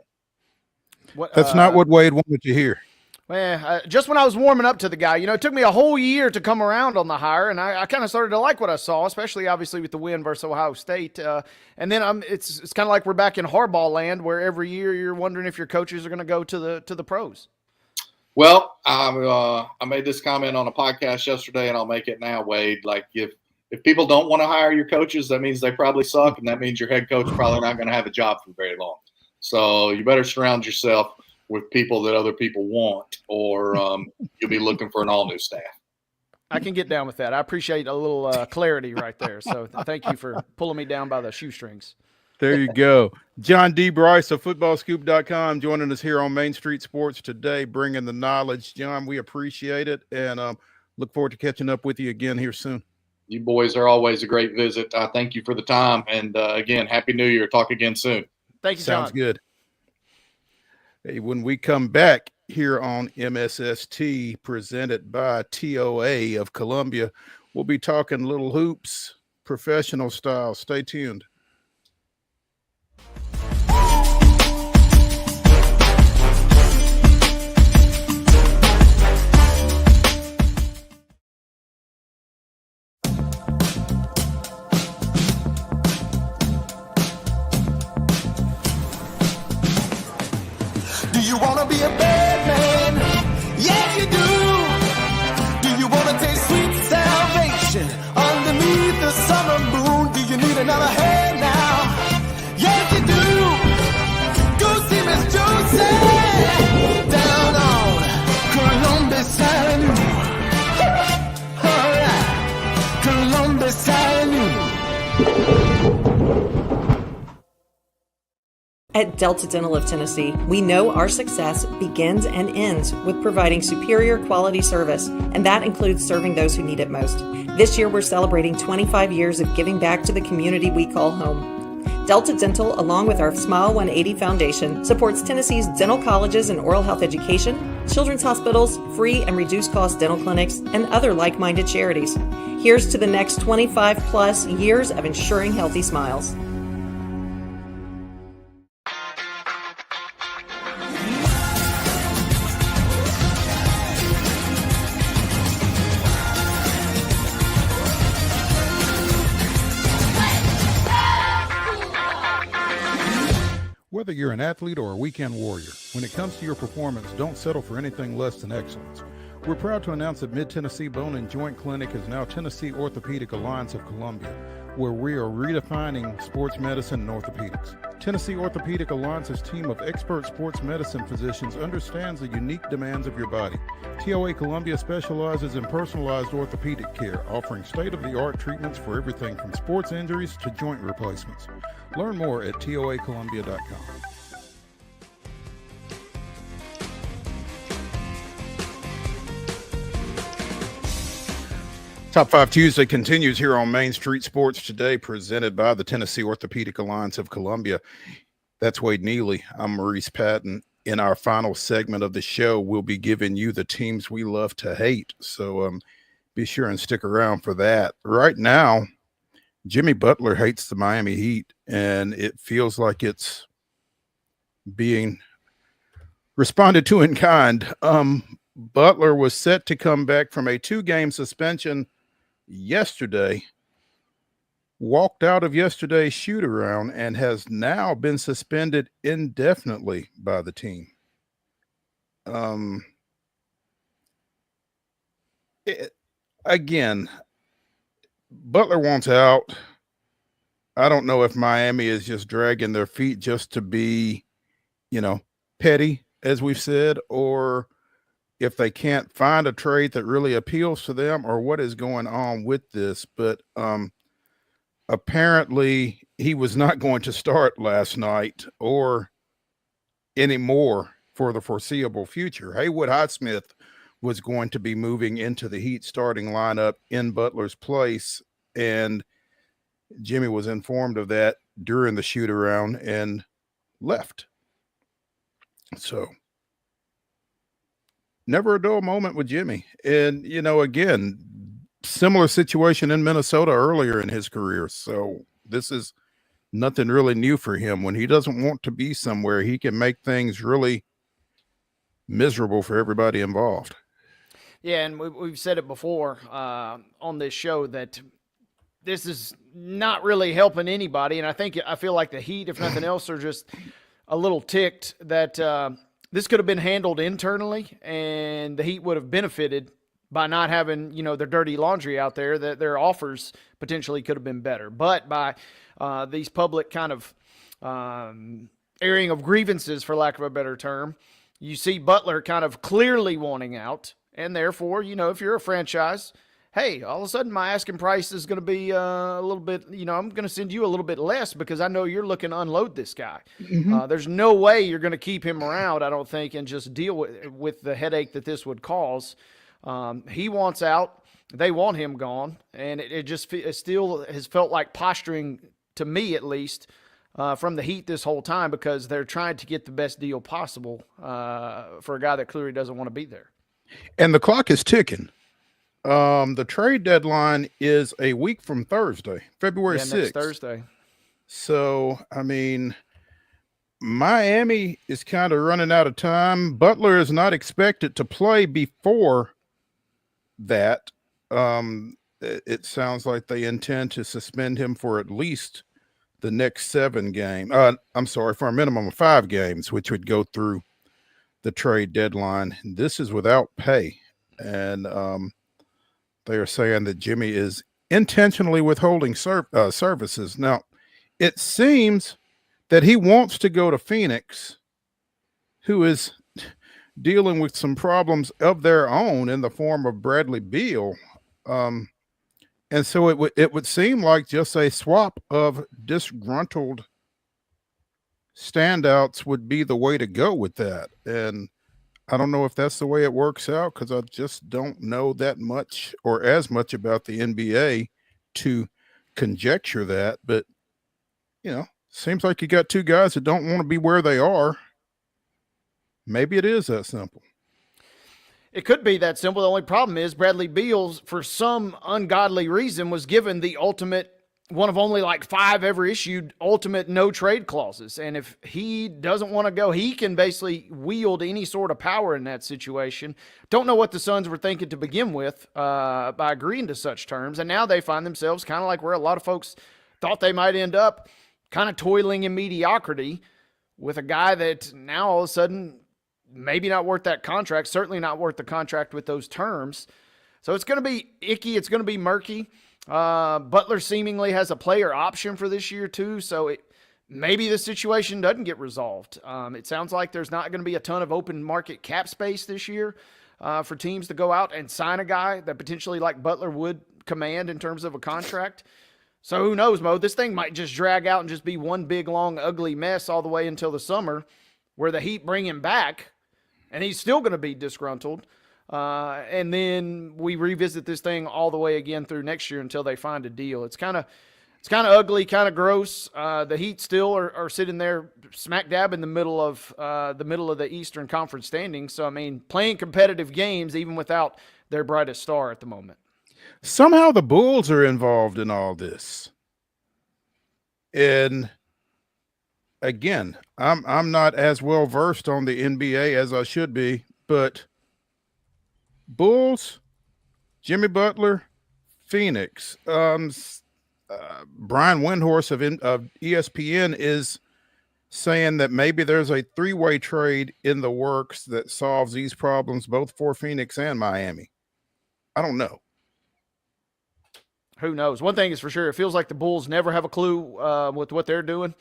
That's not what Wade wanted to hear. Well, just when I was warming up to the guy, it took me a whole year to come around on the hire, and I kind of started to like what I saw, especially obviously with the win versus Ohio State. And then it's kind of like we're back in Harbaugh land, where every year you're wondering if your coaches are going to go to the pros. Well, I made this comment on a podcast yesterday, and I'll make it now, Wade. Like, if people don't want to hire your coaches, that means they probably suck, and that means your head coach is probably not going to have a job for very long. So you better surround yourself with people that other people want, or you'll be looking for an all-new staff. I can get down with that. I appreciate a little clarity right there. So thank you for pulling me down by the shoestrings. There you go. John D. Bryce of footballscoop.com joining us here on Main Street Sports today, bringing the knowledge. John, we appreciate it, and look forward to catching up with you again here soon. You boys are always a great visit. I thank you for the time. And again, Happy New Year. Talk again soon. Thank you, John. Sounds good. Hey, when we come back here on MSST, presented by TOA of Columbia, we'll be talking little hoops, professional style. Stay tuned. Do you want to be a bad man? Yes, you do. Do you want to taste sweet salvation underneath the summer moon? Do you need another hand now? Yes, you do. Go see Miss Josie down on Columbus Avenue. All right, Columbus Avenue. At Delta Dental of Tennessee, we know our success begins and ends with providing superior quality service, and that includes serving those who need it most. This year, we're celebrating 25 years of giving back to the community we call home. Delta Dental, along with our Smile 180 Foundation, supports Tennessee's dental colleges and oral health education, children's hospitals, free and reduced cost dental clinics, and other like-minded charities. Here's to the next 25 plus years of ensuring healthy smiles. Whether you're an athlete or a weekend warrior, when it comes to your performance, don't settle for anything less than excellence. We're proud to announce that Mid-Tennessee Bone and Joint Clinic is now Tennessee Orthopedic Alliance of Columbia, where we are redefining sports medicine and orthopedics. Tennessee Orthopedic Alliance's team of expert sports medicine physicians understands the unique demands of your body. TOA Columbia specializes in personalized orthopedic care, offering state-of-the-art treatments for everything from sports injuries to joint replacements. Learn more at toacolumbia.com. Top 5 Tuesday continues here on Main Street Sports Today, presented by the Tennessee Orthopedic Alliance of Columbia. That's Wade Neely. I'm Maurice Patton. In our final segment of the show, we'll be giving you the teams we love to hate. So be sure and stick around for that. Right now, Jimmy Butler hates the Miami Heat, and it feels like it's being responded to in kind. Butler was set to come back from a 2-game suspension yesterday, walked out of yesterday's shoot-around, and has now been suspended indefinitely by the team. Again, Butler wants out. I don't know if Miami is just dragging their feet just to be, petty, as we've said, or if they can't find a trade that really appeals to them, or what is going on with this. But apparently he was not going to start last night or anymore for the foreseeable future. Haywood Highsmith was going to be moving into the Heat starting lineup in Butler's place, and Jimmy was informed of that during the shoot around and left. So never a dull moment with Jimmy. And, again, similar situation in Minnesota earlier in his career. So this is nothing really new for him. When he doesn't want to be somewhere, he can make things really miserable for everybody involved. Yeah, and we've said it before on this show that this is not really helping anybody. And I feel like the Heat, if nothing else, are just a little ticked that this could have been handled internally, and the Heat would have benefited by not having, their dirty laundry out there, that their offers potentially could have been better. But by these public kind of airing of grievances, for lack of a better term, you see Butler kind of clearly wanting out. And therefore, if you're a franchise, hey, all of a sudden my asking price is going to be a little bit, I'm going to send you a little bit less because I know you're looking to unload this guy. Mm-hmm. There's no way you're going to keep him around, I don't think, and just deal with the headache that this would cause. He wants out. they want him gone, and it still has felt like posturing to me, at least, from the Heat this whole time, because they're trying to get the best deal possible for a guy that clearly doesn't want to be there. And the clock is ticking. The trade deadline is a week from Thursday, February 6th. Next Thursday. So, I mean, Miami is kind of running out of time. Butler is not expected to play before that. It sounds like they intend to suspend him for at least the next 7 games. For a minimum of 5 games, which would go through the trade deadline. This is without pay. And they are saying that Jimmy is intentionally withholding services. Now, it seems that he wants to go to Phoenix, who is dealing with some problems of their own in the form of Bradley Beal. And so it would seem like just a swap of disgruntled standouts would be the way to go with that. And I don't know if that's the way it works out, because I just don't know that much or as much about the NBA to conjecture that. But, seems like you got 2 guys that don't want to be where they are. Maybe it is that simple. It could be that simple. The only problem is Bradley Beal, for some ungodly reason, was given the ultimate, one of only like 5 ever issued ultimate no trade clauses. And if he doesn't want to go, he can basically wield any sort of power in that situation. Don't know what the Suns were thinking to begin with by agreeing to such terms. And now they find themselves kind of like where a lot of folks thought they might end up, kind of toiling in mediocrity with a guy that now all of a sudden maybe not worth that contract, certainly not worth the contract with those terms. So it's going to be icky. It's going to be murky. Butler seemingly has a player option for this year too, so maybe the situation doesn't get resolved. It sounds like there's not going to be a ton of open market cap space this year for teams to go out and sign a guy that potentially like Butler would command in terms of a contract. So who knows, Mo? This thing might just drag out and just be one big, long, ugly mess all the way until the summer, where the Heat bring him back, and he's still going to be disgruntled. And then we revisit this thing all the way again through next year until they find a deal. It's kind of ugly, kind of gross. The Heat still are sitting there smack dab in the middle of the Eastern Conference standings. So, I mean, playing competitive games even without their brightest star at the moment. Somehow the Bulls are involved in all this. And again, I'm not as well versed on the NBA as I should be, but Bulls, Jimmy Butler, Phoenix. Brian Windhorst of ESPN is saying that maybe there's a 3-way trade in the works that solves these problems both for Phoenix and Miami. I don't know. Who knows? One thing is for sure, it feels like the Bulls never have a clue with what they're doing.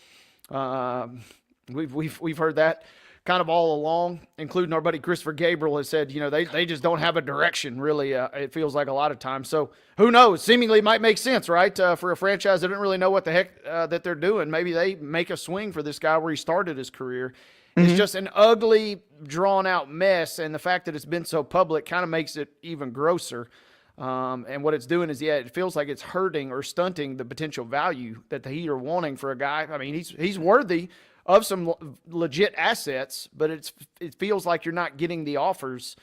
We've heard that kind of all along, including our buddy Christopher Gabriel has said, they just don't have a direction, really, it feels like a lot of times. So who knows? Seemingly might make sense, right? For a franchise that didn't really know what the heck that they're doing. Maybe they make a swing for this guy where he started his career. Mm-hmm. It's just an ugly, drawn-out mess, and the fact that it's been so public kind of makes it even grosser. And what it's doing is, it feels like it's hurting or stunting the potential value that the Heat are wanting for a guy. I mean, he's worthy of some legit assets, but it feels like you're not getting the offers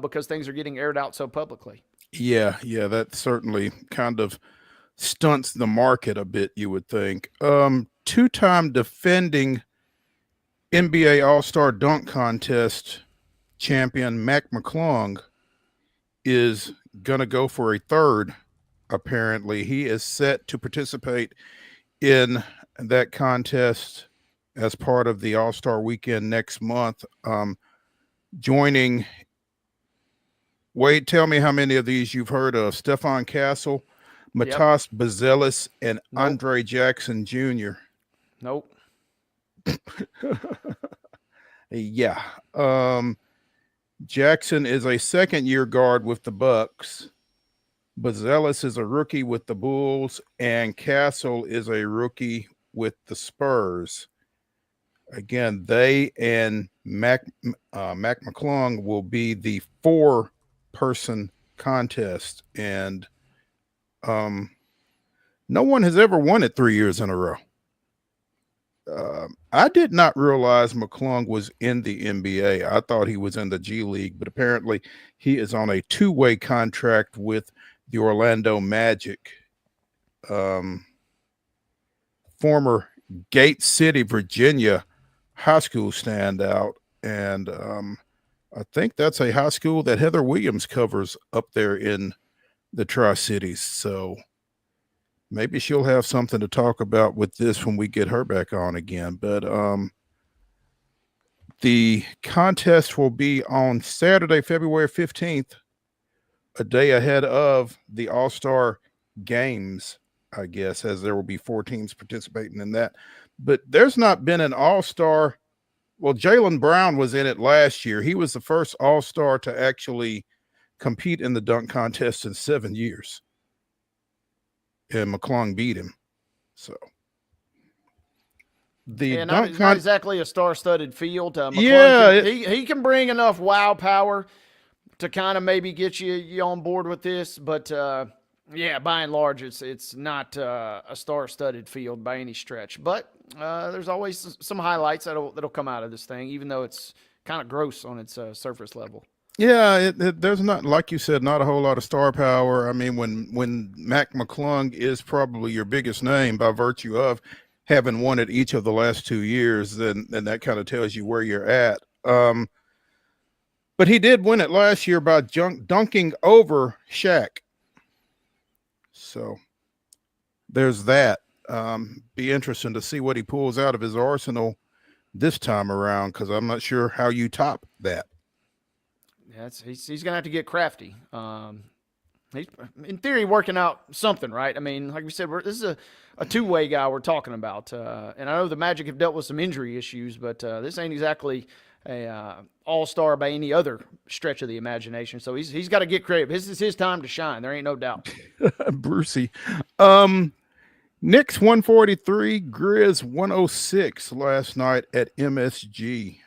because things are getting aired out so publicly. Yeah, that certainly kind of stunts the market a bit, you would think. 2-time defending NBA All-Star Dunk Contest champion Mac McClung is going to go for a 3rd, apparently. He is set to participate in that contest as part of the All-Star Weekend next month. Joining, Wade, tell me how many of these you've heard of. Stephon Castle, Matas Bazelis, and Andre Jackson Jr. Nope. Yeah. Jackson is a 2nd-year guard with the Bucks. Bazelis is a rookie with the Bulls, and Castle is a rookie with the Spurs. Again, they and Mac McClung will be the 4-person contest, and no one has ever won it 3 years in a row. I did not realize McClung was in the NBA. I thought he was in the G League, but apparently he is on a two-way contract with the Orlando Magic. Former Gate City, Virginia high school standout, and I think that's a high school that Heather Williams covers up there in the Tri-Cities. So maybe she'll have something to talk about with this when we get her back on again. But the contest will be on Saturday, February 15th, a day ahead of the All-Star Games, I guess, as there will be 4 teams participating in that. But there's not been an All-Star. Well, Jaylen Brown was in it last year. He was the first All-Star to actually compete in the dunk contest in 7 years. And McClung beat him. So not exactly a star-studded field. McClung he can bring enough wow power to kind of maybe get you on board with this, but by and large, it's not a star-studded field by any stretch. But there's always some highlights that'll come out of this thing, even though it's kind of gross on its surface level. Yeah, there's not, like you said, not a whole lot of star power. I mean, when Mac McClung is probably your biggest name by virtue of having won it each of the last 2 years, then that kind of tells you where you're at. But he did win it last year by dunking over Shaq. So there's that. Be interesting to see what he pulls out of his arsenal this time around, because I'm not sure how you top that. Yeah, he's going to have to get crafty. He's, in theory, working out something, right? I mean, like we said, this is a two-way guy we're talking about. And I know the Magic have dealt with some injury issues, but this ain't exactly a all-star by any other stretch of the imagination. So he's got to get creative. This is his time to shine. There ain't no doubt. Brucey. Knicks 143, Grizz 106 last night at MSG.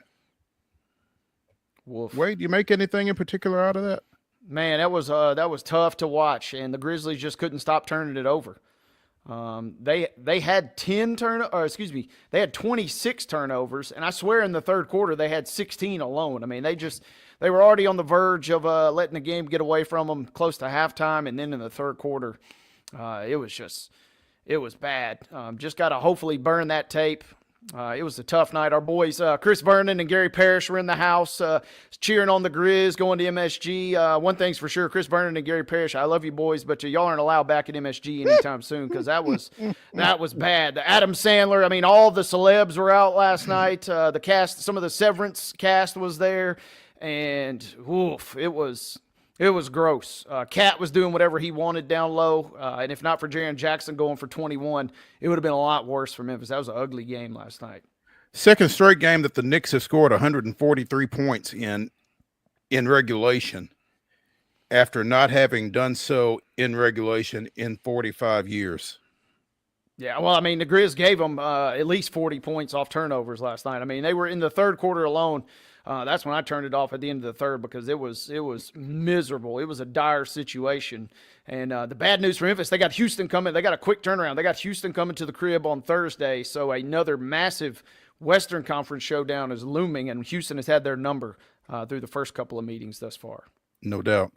Wolf. Wade, do you make anything in particular out of that? Man, that was tough to watch, and the Grizzlies just couldn't stop turning it over. They had 26 turnovers, and I swear in the third quarter they had 16 alone. I mean, they were already on the verge of letting the game get away from them close to halftime, and then in the third quarter, it was bad. Just got to hopefully burn that tape. It was a tough night. Our boys, Chris Vernon and Gary Parrish, were in the house cheering on the Grizz, going to MSG. One thing's for sure, Chris Vernon and Gary Parrish, I love you boys, but y'all aren't allowed back at MSG anytime soon, because that was bad. Adam Sandler, I mean, all the celebs were out last night. The cast, some of the Severance cast was there, and it was gross. Cat was doing whatever he wanted down low, and if not for Jaren Jackson going for 21, it would have been a lot worse for Memphis. That was an ugly game last night. Second straight game that the Knicks have scored 143 points in regulation after not having done so in regulation in 45 years. Yeah, well, I mean, the Grizz gave them at least 40 points off turnovers last night. I mean, they were in the third quarter alone. That's when I turned it off at the end of the third, because it was miserable. It was a dire situation. And the bad news for Memphis, they got Houston coming. They got a quick turnaround. They got Houston coming to the crib on Thursday. So another massive Western Conference showdown is looming, and Houston has had their number through the first couple of meetings thus far. No doubt.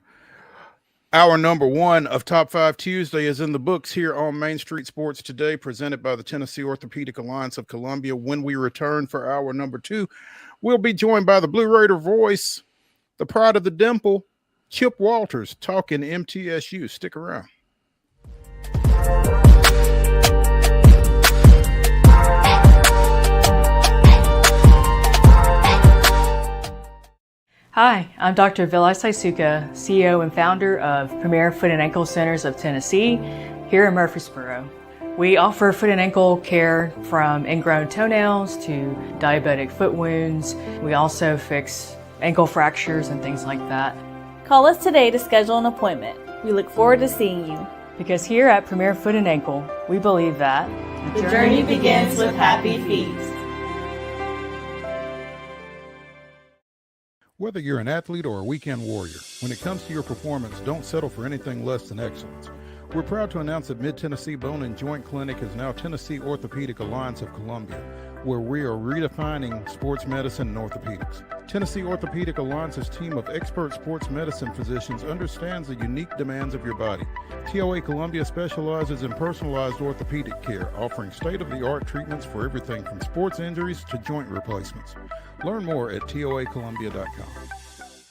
Our number one of Top 5 Tuesday is in the books here on Main Street Sports Today, presented by the Tennessee Orthopedic Alliance of Columbia. When we return for our number 2, we'll be joined by the Blue Raider voice, the pride of the dimple, Chip Walters, talking MTSU. Stick around. Hi, I'm Dr. Vilay Saisuka, CEO and founder of Premier Foot and Ankle Centers of Tennessee here in Murfreesboro. We offer foot and ankle care from ingrown toenails to diabetic foot wounds. We also fix ankle fractures and things like that. Call us today to schedule an appointment. We look forward to seeing you. Because here at Premier Foot and Ankle, we believe that the journey begins with happy feet. Whether you're an athlete or a weekend warrior, when it comes to your performance, don't settle for anything less than excellence. We're proud to announce that Mid-Tennessee Bone and Joint Clinic is now Tennessee Orthopedic Alliance of Columbia, where we are redefining sports medicine and orthopedics. Tennessee Orthopedic Alliance's team of expert sports medicine physicians understands the unique demands of your body. TOA Columbia specializes in personalized orthopedic care, offering state-of-the-art treatments for everything from sports injuries to joint replacements. Learn more at toacolumbia.com.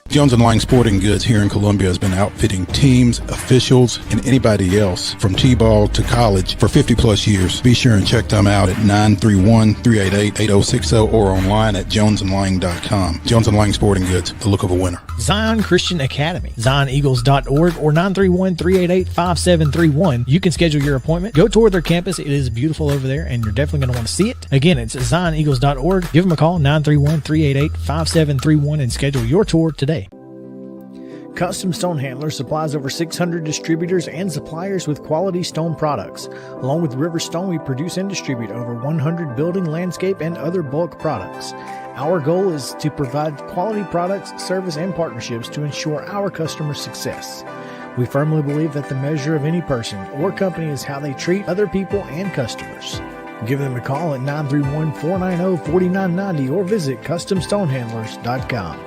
Jones & Lang Sporting Goods here in Columbia has been outfitting teams, officials, and anybody else from T-ball to college for 50 plus years. Be sure and check them out at 931-388-8060 or online at jonesandlang.com. Jones & Lang Sporting Goods, the look of a winner. Zion Christian Academy, zioneagles.org or 931-388-5731. You can schedule your appointment. Go tour their campus. It is beautiful over there, and you're definitely going to want to see it. Again, it's zioneagles.org. Give them a call, 931-388-5731, and schedule your tour today. Custom Stone Handler supplies over 600 distributors and suppliers with quality stone products. Along with River Stone, we produce and distribute over 100 building, landscape, and other bulk products. Our goal is to provide quality products, service, and partnerships to ensure our customers' success. We firmly believe that the measure of any person or company is how they treat other people and customers. Give them a call at 931-490-4990 or visit CustomStonehandlers.com.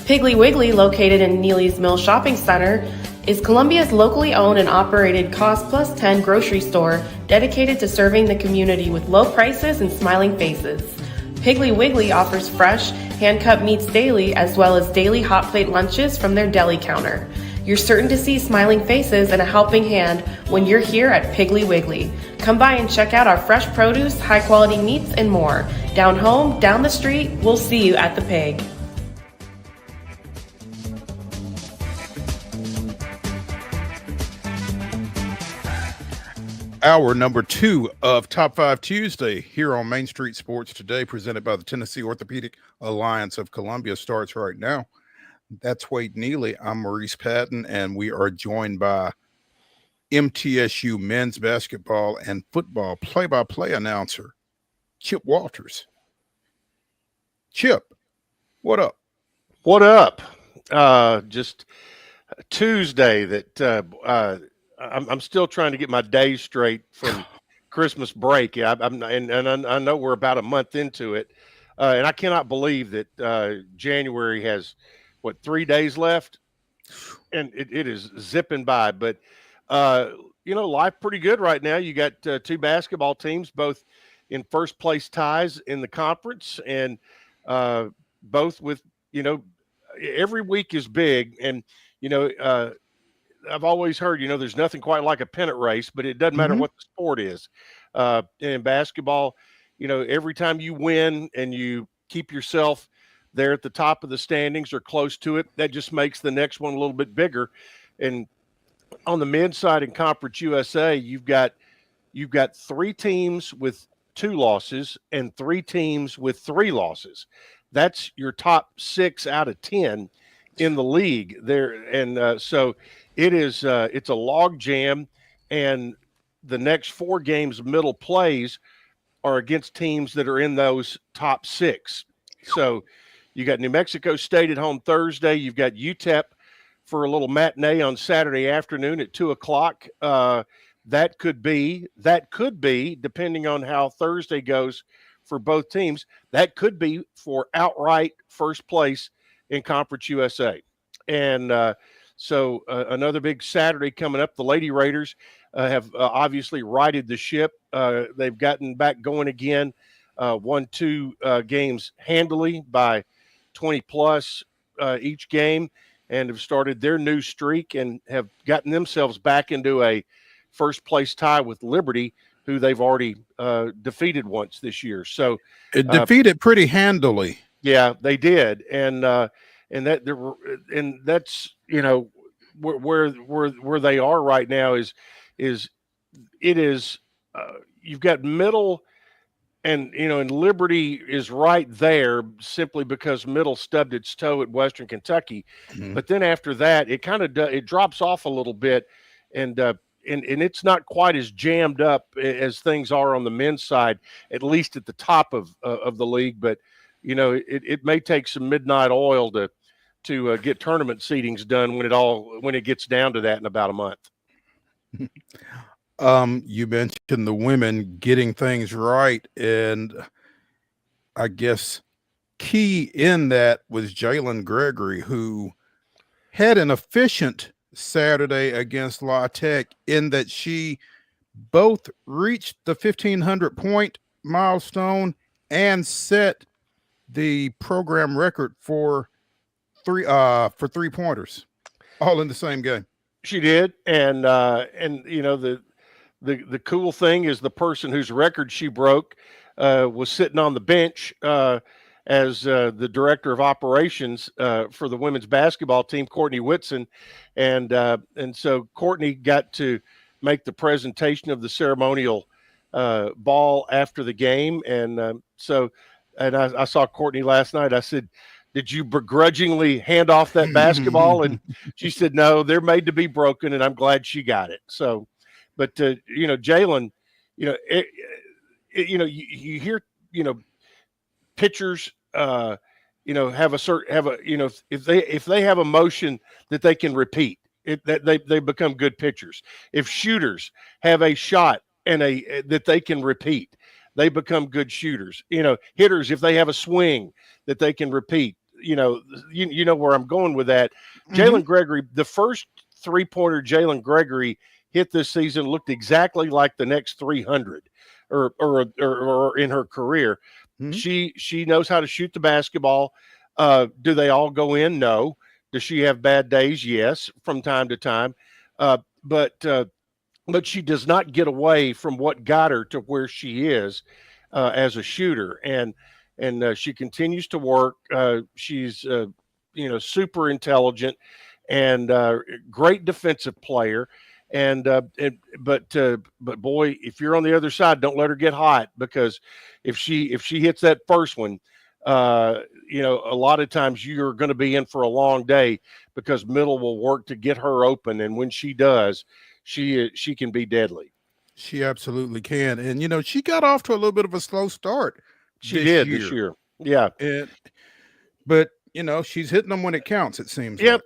Piggly Wiggly, located in Neely's Mill Shopping Center, is Columbia's locally owned and operated Cost Plus 10 grocery store dedicated to serving the community with low prices and smiling faces. Piggly Wiggly offers fresh, hand-cut meats daily as well as daily hot plate lunches from their deli counter. You're certain to see smiling faces and a helping hand when you're here at Piggly Wiggly. Come by and check out our fresh produce, high-quality meats, and more. Down home, down the street, we'll see you at the Pig. Hour number 2 of Top 5 Tuesday here on Main Street Sports Today, presented by the Tennessee Orthopedic Alliance of Columbia, starts right now. That's Wade Neely. I'm Maurice Patton, and we are joined by MTSU men's basketball and football play-by-play announcer, Chip Walters. Chip, what up? What up? Just Tuesday that I'm still trying to get my days straight from Christmas break. Yeah, I know we're about a month into it, and I cannot believe that January has 3 days left, and it is zipping by. But life pretty good right now. You got 2 basketball teams, both in first place ties in the conference, and both with every week is big, and I've always heard, there's nothing quite like a pennant race, but it doesn't matter what the sport is. In basketball, every time you win and you keep yourself there at the top of the standings or close to it, that just makes the next one a little bit bigger. And on the men's side in Conference USA, you've got 3 teams with 2 losses and 3 teams with 3 losses. That's your top 6 out of 10 in the league there. And so it's a log jam, and the next 4 games middle plays are against teams that are in those top 6. So you got New Mexico State at home Thursday. You've got UTEP for a little matinee on Saturday afternoon at 2:00. That could be, depending on how Thursday goes for both teams, that could be for outright first place in Conference USA. And so another big Saturday coming up. The Lady Raiders have obviously righted the ship. They've gotten back going again, won 2 games handily by 20-plus each game, and have started their new streak and have gotten themselves back into a first-place tie with Liberty, who they've already defeated once this year. So it defeated pretty handily. Yeah, they did, and that's where they are right now is you've got Middle, and and Liberty is right there simply because Middle stubbed its toe at Western Kentucky. But then after that, it kind of it drops off a little bit, and it's not quite as jammed up as things are on the men's side, at least at the top of the league. But it may take some midnight oil to get tournament seedings done when it gets down to that in about a month. You mentioned the women getting things right, and I guess key in that was Jalen Gregory, who had an efficient Saturday against La Tech in that she both reached the 1,500 point milestone and set the program record for three pointers, all in the same game. She did, and the cool thing is the person whose record she broke was sitting on the bench as the director of operations for the women's basketball team, Courtney Whitson, and so Courtney got to make the presentation of the ceremonial ball after the game, and I saw Courtney last night. I said, "Did you begrudgingly hand off that basketball?" And she said, "No, they're made to be broken, and I'm glad she got it." So, but Jalen, you hear pitchers, have if they have a motion that they can repeat, they become good pitchers. If shooters have a shot and that they can repeat, they become good shooters. Hitters, if they have a swing that they can repeat, you know where I'm going with that. Jalen Gregory, the first 3-pointer Jalen Gregory hit this season looked exactly like the next 300 or in her career. She knows how to shoot the basketball. Do they all go in? No. Does she have bad days? Yes, from time to time. But she does not get away from what got her to where she is as a shooter. And she continues to work. She's super intelligent and great defensive player. But boy, if you're on the other side, don't let her get hot, because if she hits that first one, a lot of times you're going to be in for a long day, because middle will work to get her open, and when she does, she can be deadly. She absolutely can, and she got off to a little bit of a slow start. She did this year, yeah. But she's hitting them when it counts, it seems. Yep,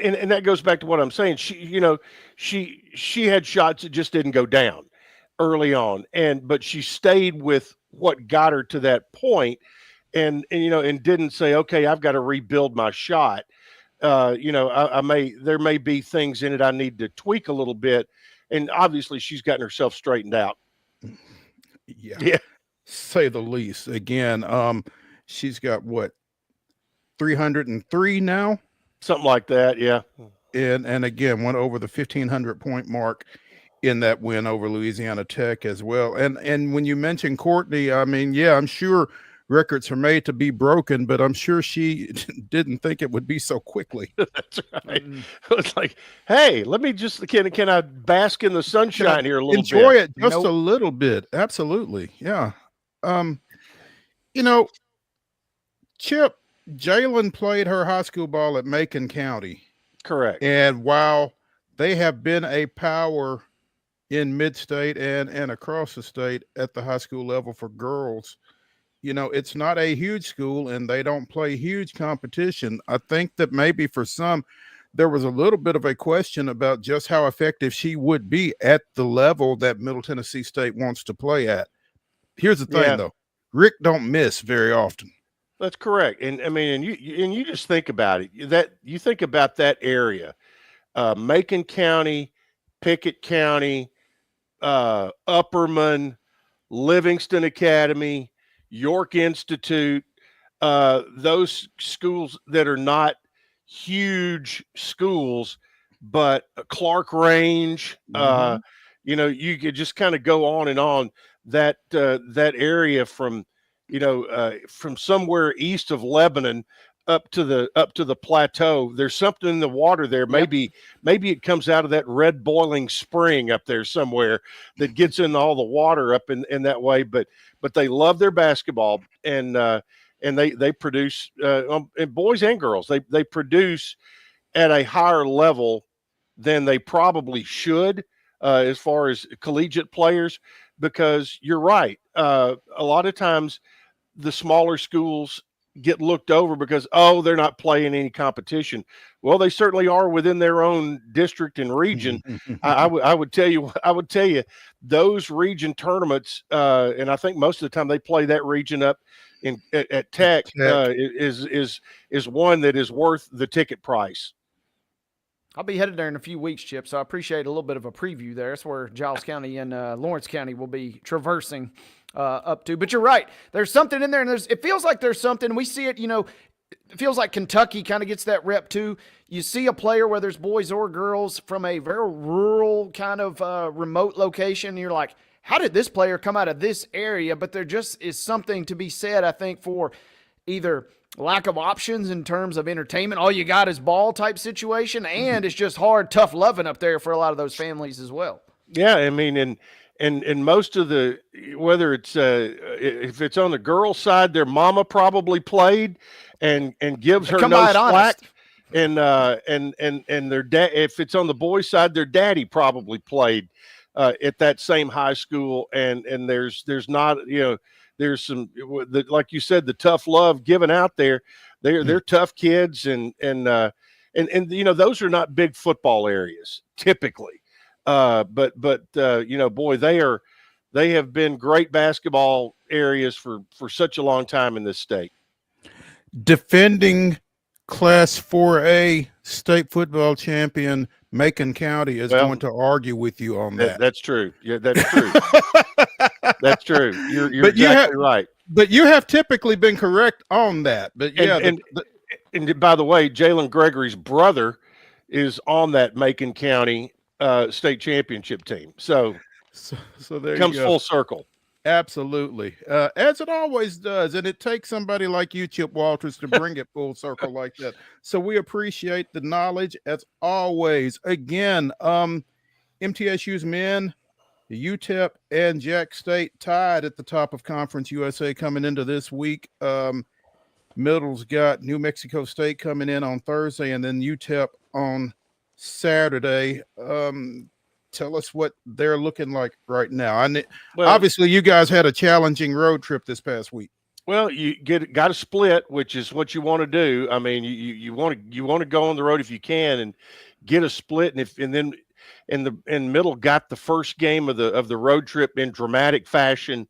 and that goes back to what I'm saying. She had shots that just didn't go down early on, but she stayed with what got her to that point, and didn't say, okay, I've got to rebuild my shot. There may be things in it I need to tweak a little bit, and obviously she's gotten herself straightened out. Yeah, say the least. Again, she's got what, 303 now, something like that. Yeah, and again went over the 1,500 point mark in that win over Louisiana Tech as well. And when you mention Courtney, I mean, yeah, I'm sure records are made to be broken, but I'm sure she didn't think it would be so quickly. That's right. It's like, hey, let me just can I bask in the sunshine here a little bit? Enjoy it just a little bit. Absolutely, yeah. Chip, Jalen played her high school ball at Macon County. Correct. And while they have been a power in mid-state and across the state at the high school level for girls, it's not a huge school and they don't play huge competition. I think that maybe for some, there was a little bit of a question about just how effective she would be at the level that Middle Tennessee State wants to play at. Here's the thing, though. Rick don't miss very often. That's correct. And I mean, and you just think about it, that you think about that area, Macon County, Pickett County, Upperman, Livingston Academy, York Institute, those schools that are not huge schools, but Clark Range, you could just kind of go on and on. That area from somewhere east of Lebanon up to the plateau, there's something in the water there. Maybe it comes out of that red boiling spring up there somewhere that gets in all the water up in that way. But they love their basketball, and they produce, and boys and girls, they produce at a higher level than they probably should as far as collegiate players, because you're right. A lot of times the smaller schools get looked over because, oh, they're not playing any competition. Well, they certainly are within their own district and region. I would tell you those region tournaments, and I think most of the time they play that region up at Tech, is one that is worth the ticket price. I'll be headed there in a few weeks, Chip, so I appreciate a little bit of a preview there. That's where Giles County and Lawrence County will be traversing up to. But you're right. There's something in there, and it feels like there's something. We see it, it feels like Kentucky kind of gets that rep too. You see a player, whether it's boys or girls, from a very rural kind of remote location, and you're like, how did this player come out of this area? But there just is something to be said, I think, for either lack of options in terms of entertainment, all you got is ball type situation, and it's just hard, tough loving up there for a lot of those families as well. Yeah, I mean, and most of the, whether it's if it's on the girls' side, their mama probably played and gives her no slack, and their dad. If it's on the boys' side, their daddy probably played at that same high school, and there's not, there's some, like you said, the tough love given out there. They're tough kids, and those are not big football areas typically. But boy, they have been great basketball areas for such a long time in this state. Defending Class 4A state football champion Macon County is going to argue with you on that. That's true. Yeah, that's true. That's true. You're exactly right. But you have typically been correct on that. But yeah, and by the way, Jalen Gregory's brother is on that Macon County state championship team. So there comes you go. Full circle. Absolutely. As it always does. And it takes somebody like you, Chip Walters, to bring it full circle like that. So we appreciate the knowledge as always. Again, MTSU's men, the UTEP and Jack State tied at the top of Conference USA coming into this week. Middle's got New Mexico State coming in on Thursday, and then UTEP on Saturday. Tell us what they're looking like right now. Obviously, you guys had a challenging road trip this past week. Well, you got a split, which is what you want to do. I mean, you want to go on the road if you can and get a split, and then Middle got the first game of the road trip in dramatic fashion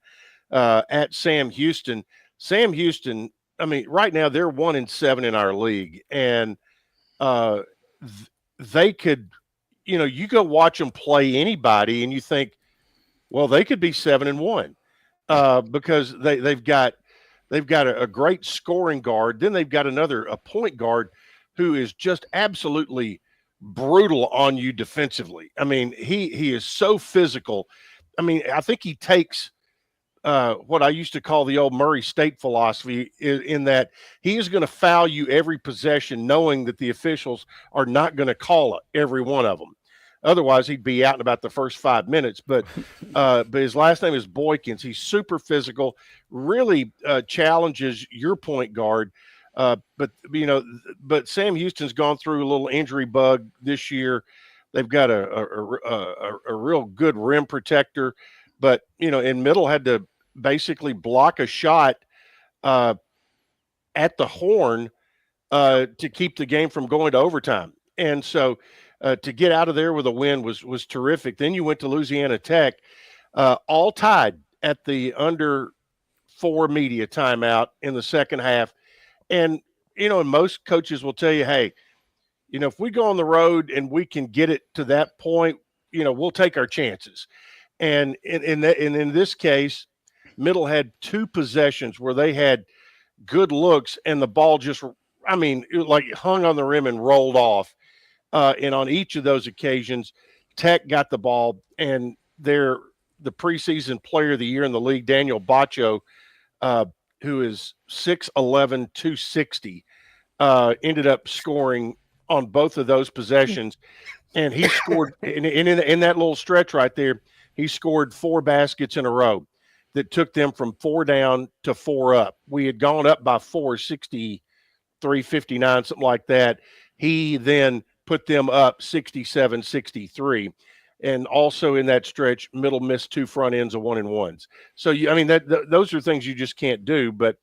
at Sam Houston. Sam Houston, I mean, right now they're 1-7 in our league, and they could. You go watch them play anybody, and you think, well, they could be 7-1 because they've got a great scoring guard. Then they've got a point guard who is just absolutely brutal on you defensively. I mean, he is so physical. I mean, I think he takes what I used to call the old Murray State philosophy, in that he is going to foul you every possession, knowing that the officials are not going to call it, every one of them. Otherwise, he'd be out in about the first 5 minutes. But his last name is Boykins. He's super physical, really challenges your point guard. But Sam Houston's gone through a little injury bug this year. They've got a real good rim protector, but in Middle had to basically block a shot at the horn to keep the game from going to overtime. And so to get out of there with a win was terrific. Then you went to Louisiana Tech, all tied at the under 4 media timeout in the second half. And, and most coaches will tell you, hey, if we go on the road and we can get it to that point, we'll take our chances. And in this case, Middle had 2 possessions where they had good looks and the ball just, it hung on the rim and rolled off. And on each of those occasions, Tech got the ball, and the preseason player of the year in the league, Daniel Bacho, who is 6'11", 260, ended up scoring on both of those possessions. And he scored in that little stretch right there, he scored 4 baskets in a row that took them from 4 down to 4 up. We had gone up by 4, 63, 59, something like that. He then put them up 67, 63. And also in that stretch, Middle missed 2 front ends of 1-and-1s. So those are things you just can't do. But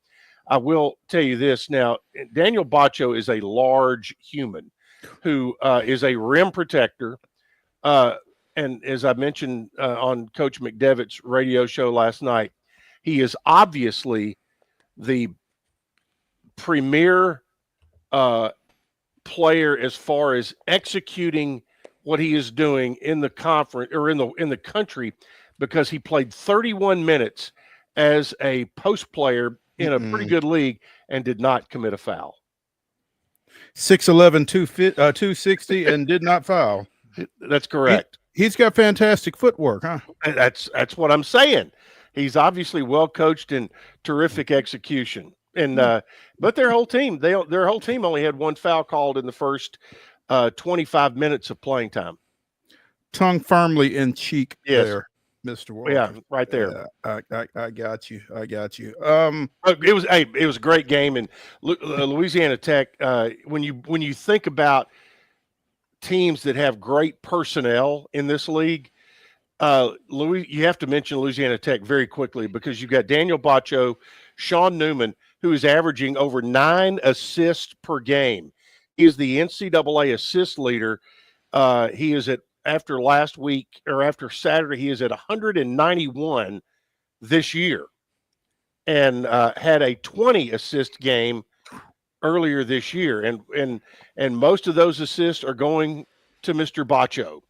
I will tell you this now. Daniel Baccio is a large human who is a rim protector. And as I mentioned on Coach McDevitt's radio show last night, he is obviously the premier player as far as executing what he is doing in the conference or in the country, because he played 31 minutes as a post player in a pretty good league and did not commit a foul. 6'11", 260, and did not foul. That's correct. He's got fantastic footwork, huh? That's what I'm saying. He's obviously well coached and terrific execution. And but their whole team only had one foul called in the first 25 minutes of playing time. Tongue firmly in cheek there, Mr. Walker. Yeah, right there. I got you. It was a great game, and Louisiana Tech. When you think about teams that have great personnel in this league, you have to mention Louisiana Tech very quickly, because you've got Daniel Baccio, Sean Newman, who is averaging over 9 assists per game. He is the NCAA assist leader. He is after Saturday, he is at 191 this year, and had a 20 assist game earlier this year. And most of those assists are going to Mr. Baccio.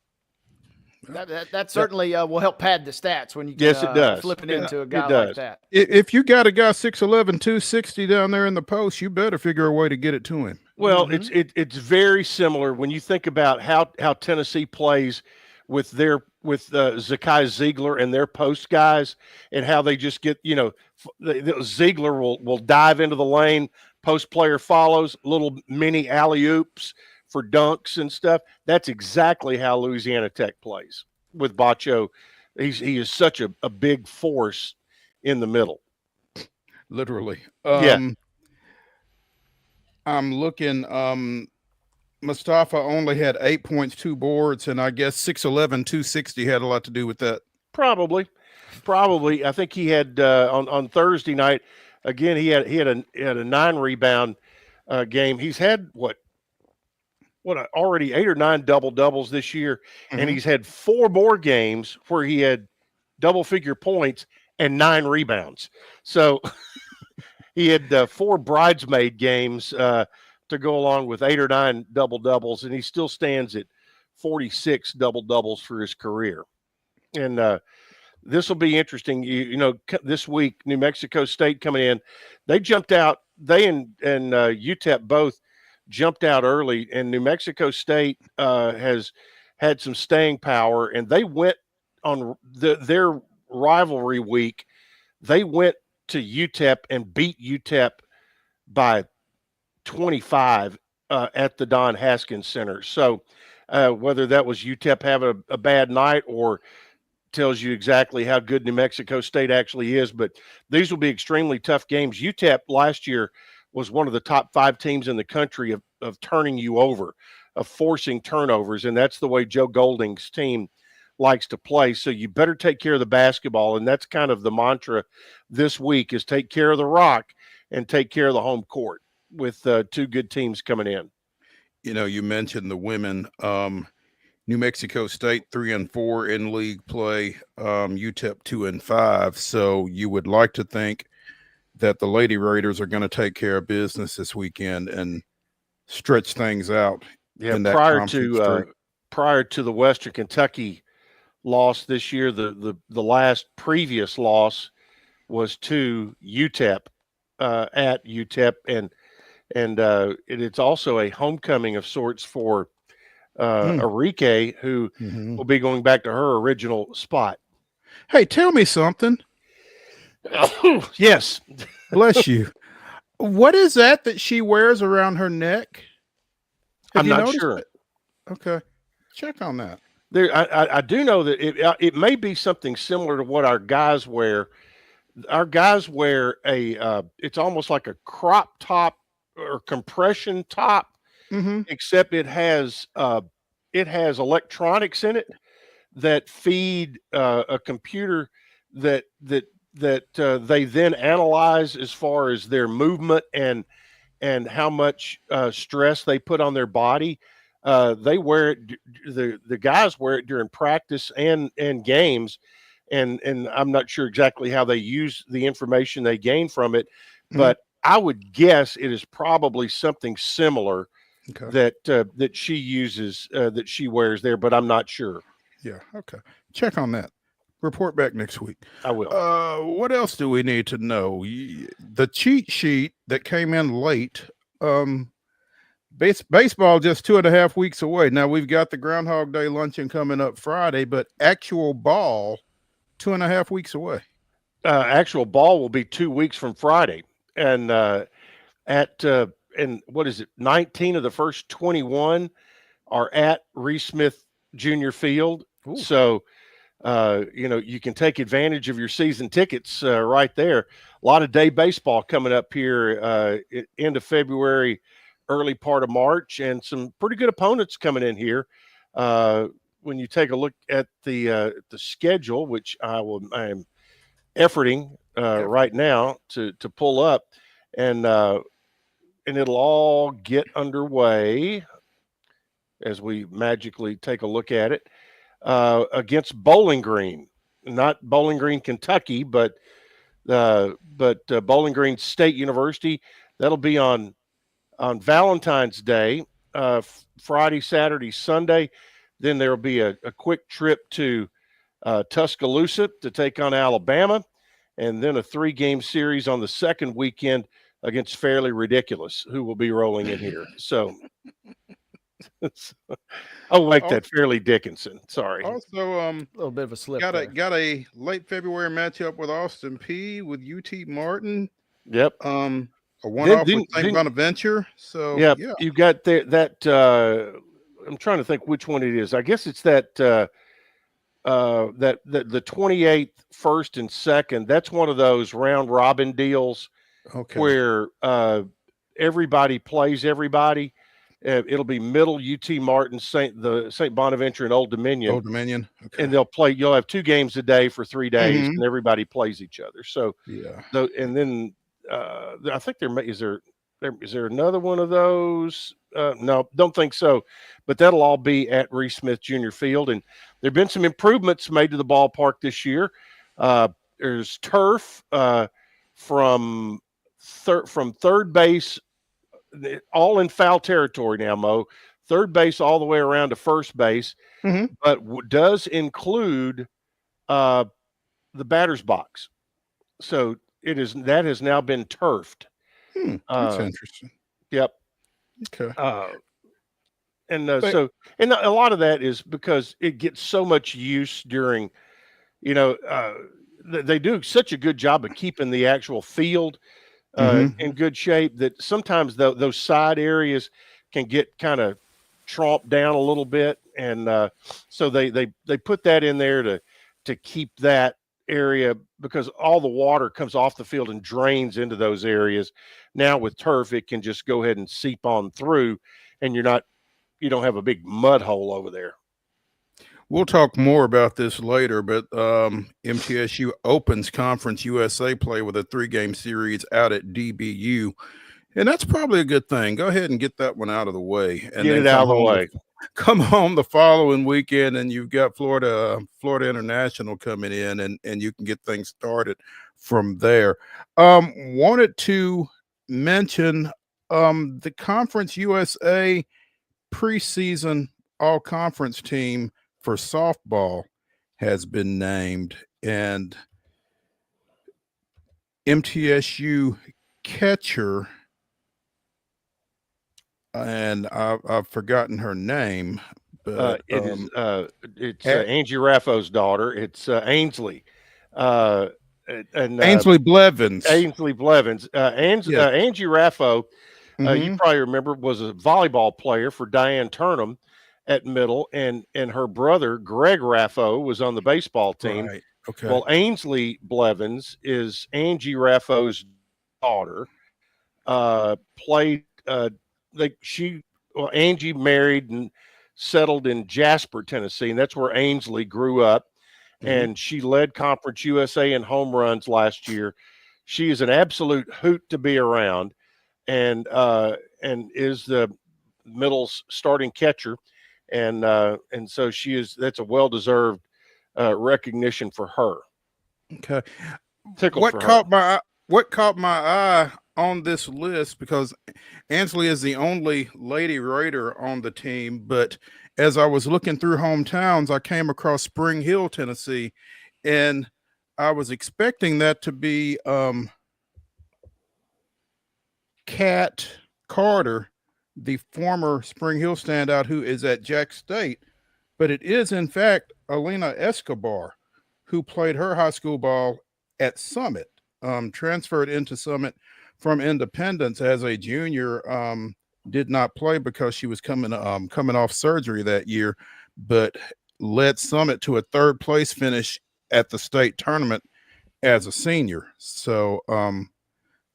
That certainly will help pad the stats when you yes, it does. Flip it into a guy like that. If you got a guy 6'11", 260 down there in the post, you better figure a way to get it to him. Well, it's very similar when you think about how Tennessee plays with Zakai Ziegler and their post guys, and how they just get, Ziegler will dive into the lane, post player follows, little mini alley-oops for dunks and stuff. That's exactly how Louisiana Tech plays with Baccio. He is such a big force in the middle. Literally. Yeah. I'm looking. Mustafa only had 8 points, 2 boards, and I guess 6'11", 260 had a lot to do with that. Probably. I think he had on Thursday night. Again, he had a 9 rebound game. He's had already 8 or 9 double doubles this year, and he's had 4 more games where he had double figure points and 9 rebounds. So he had 4 bridesmaid games to go along with 8 or 9 double doubles, and he still stands at 46 double doubles for his career. And this will be interesting. This week, New Mexico State coming in, they jumped out. They and UTEP both jumped out early, and New Mexico State has had some staying power, and they went on their rivalry week. They went to UTEP and beat UTEP by 25 at the Don Haskins Center. So whether that was UTEP having a bad night or tells you exactly how good New Mexico State actually is, but these will be extremely tough games. UTEP last year was one of the top 5 teams in the country of turning you over, of forcing turnovers, and that's the way Joe Golding's team likes to play. So you better take care of the basketball, and that's kind of the mantra this week, is take care of the rock and take care of the home court with 2 good teams coming in. You mentioned the women. New Mexico State 3-4 in league play, UTEP 2-5. So you would like to think that the Lady Raiders are going to take care of business this weekend and stretch things out. Yeah, in that prior to the Western Kentucky loss this year, the last previous loss was to UTEP at UTEP, and it's also a homecoming of sorts for Enrique, who will be going back to her original spot. Hey, tell me something. Yes. Bless you. What is that she wears around her neck? I'm not sure. Okay. Check on that. I do know that it may be something similar to what our guys wear. Our guys wear it's almost like a crop top or compression top, except it has electronics in it that feed a computer that they then analyze as far as their movement and how much stress they put on their body. They wear it. The guys wear it during practice and games, and I'm not sure exactly how they use the information they gain from it, but I would guess it is probably something similar that she uses, that she wears there, but I'm not sure. Yeah. Okay. Check on that. Report back next week. I will. What else do we need to know? The cheat sheet that came in late. Baseball just 2.5 weeks away. Now we've got the Groundhog Day luncheon coming up Friday, but actual ball 2.5 weeks away. Actual ball will be 2 weeks from Friday, and and what is it? 19 of the first 21 are at Reese Smith Junior Field. Ooh. So, you can take advantage of your season tickets right there. A lot of day baseball coming up here end of February, early part of March, and some pretty good opponents coming in here. When you take a look at the schedule, which I am efforting right now to pull up, and it'll all get underway as we magically take a look at it against Bowling Green, not Bowling Green, Kentucky, but Bowling Green State University. That'll be on Valentine's Day, Friday, Saturday, Sunday. Then there will be a quick trip to Tuscaloosa to take on Alabama, and then a 3-game series on the second weekend against Fairly Ridiculous, who will be rolling in here. So, that Fairleigh Dickinson. Sorry. Also, a little bit of a slip. Got a late February matchup with Austin P with UT Martin. Yep. A one-off with St. Bonaventure. So yeah, you got that. I'm trying to think which one it is. I guess it's that the 28th, first and second. That's one of those round robin deals. Okay. Where everybody plays everybody. It'll be Middle, UT Martin, St. Bonaventure, and Old Dominion. Old Dominion. Okay. And they'll play. You'll have 2 games a day for 3 days, and everybody plays each other. So yeah. And then I think is there another one of those? No, don't think so. But that'll all be at Reese Smith Junior Field, and there've been some improvements made to the ballpark this year. There's turf from third base, all in foul territory now, Mo. Third base all the way around to first base, but does include the batter's box. So that has now been turfed. That's interesting. Yep. Okay. And a lot of that is because it gets so much use during, they do such a good job of keeping the actual field in good shape that sometimes those side areas can get kind of tromped down a little bit. And so they put that in there to keep that area, because all the water comes off the field and drains into those areas. Now with turf, it can just go ahead and seep on through, and you don't have a big mud hole over there. We'll talk more about this later, but MTSU opens Conference USA play with a 3-game series out at DBU, and that's probably a good thing. Go ahead and get that one out of the way. And get it out of the way. Come home the following weekend, and you've got Florida International coming in, and you can get things started from there. Wanted to mention the Conference USA preseason all-conference team for softball has been named, and MTSU catcher, and I've forgotten her name, but it's Angie Raffo's daughter. It's Ainsley. Ainsley Blevins. Ainsley Blevins. Angie Raffo, you probably remember, was a volleyball player for Diane Turnham at Middle, and her brother Greg Raffo was on the baseball team. Right. Okay. Well, Ainsley Blevins is Angie Raffo's daughter. Angie married and settled in Jasper, Tennessee, and that's where Ainsley grew up. and she led Conference USA in home runs last year. She is an absolute hoot to be around, and is the middle's starting catcher, and so that's a well-deserved recognition for her. Okay. Tickled What for caught her. what caught my eye on this list, because Ansley is the only Lady Raider on the team, but as I was looking through hometowns, I came across Spring Hill, Tennessee, and I was expecting that to be Kat Carter, the former Spring Hill standout who is at Jack State, but it is in fact Elena Escobar, who played her high school ball at Summit, transferred into Summit from Independence as a junior. Did not play because she was coming off surgery that year, but led Summit to a third place finish at the state tournament as a senior. So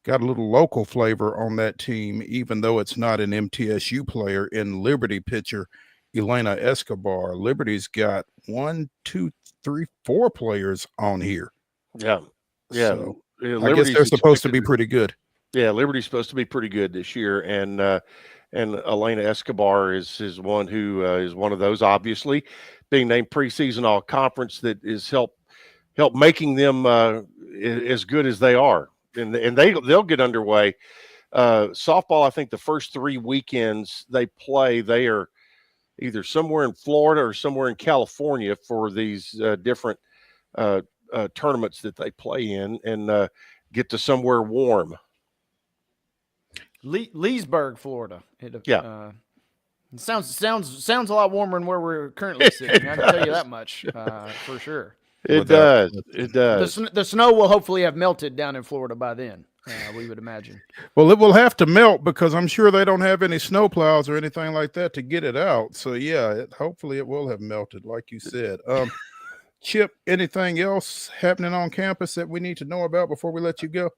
got a little local flavor on that team, even though it's not an MTSU player. In Liberty pitcher Elena Escobar, Liberty's got 1, 2, 3, 4 players on here. Yeah. So I guess they're supposed to be pretty good. Yeah, Liberty's supposed to be pretty good this year, and Elena Escobar is one who is one of those, obviously, being named preseason all conference, that is help making them as good as they are, and they'll get underway. Softball, I think the first 3 weekends they play, they are either somewhere in Florida or somewhere in California for these different tournaments that they play in, and get to somewhere warm. Leesburg, Florida. Yeah. It sounds a lot warmer than where we're currently sitting. I can tell you that much for sure. It does. The snow will hopefully have melted down in Florida by then, we would imagine. Well, it will have to melt because I'm sure they don't have any snow plows or anything like that to get it out. So, yeah, hopefully it will have melted, like you said. Chip, anything else happening on campus that we need to know about before we let you go?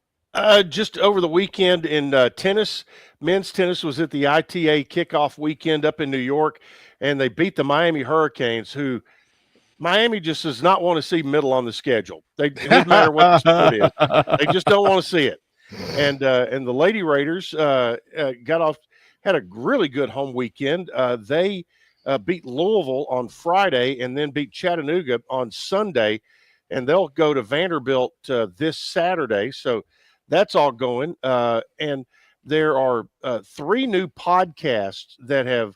Just over the weekend in tennis, men's tennis was at the ITA kickoff weekend up in New York, and they beat the Miami Hurricanes, who Miami just does not want to see middle on the schedule. It doesn't matter what the sport is. They just don't want to see it. And the Lady Raiders had a really good home weekend. They beat Louisville on Friday and then beat Chattanooga on Sunday, and they'll go to Vanderbilt this Saturday. So that's all going. And there are 3 new podcasts that have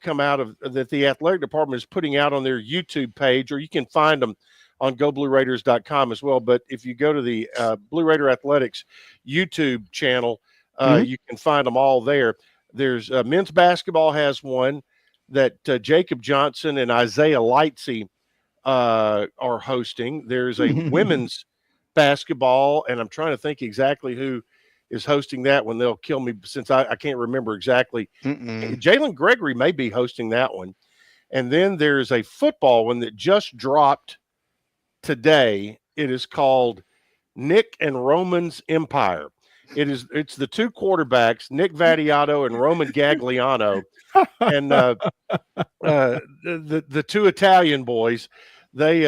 come out of that the athletic department is putting out on their YouTube page, or you can find them on goblueraiders.com as well. But if you go to the Blue Raider Athletics YouTube channel, you can find them all there. There's men's basketball has one that Jacob Johnson and Isaiah Lightsey are hosting. There's a women's basketball, and I'm trying to think exactly who is hosting that one. They'll kill me since I can't remember exactly. Jalen Gregory may be hosting that one. And then there's a football one that just dropped today. It is called Nick and Roman's Empire. It's the 2 quarterbacks, Nick Vattiato and Roman Gagliano, and the 2 Italian boys. They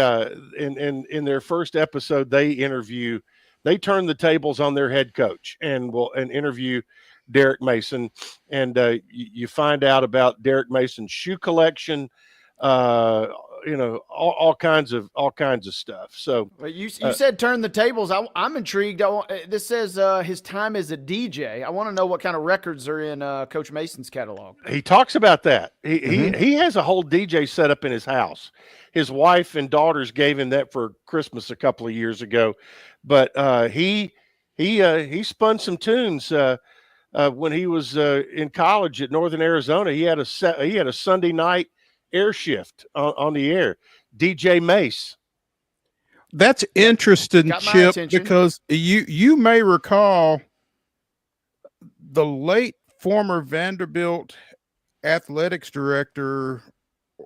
in their first episode, they turn the tables on their head coach and interview Derek Mason, and you find out about Derek Mason's shoe collection, all kinds of stuff. So you said turn the tables. I'm intrigued. This says his time as a DJ. I want to know what kind of records are in Coach Mason's catalog. He talks about that. He has a whole DJ set up in his house. His wife and daughters gave him that for Christmas a couple of years ago, but he spun some tunes when he was in college at Northern Arizona. He had a Sunday night air shift on the air. DJ Mace. That's interesting, Chip, because you may recall the late former Vanderbilt athletics director,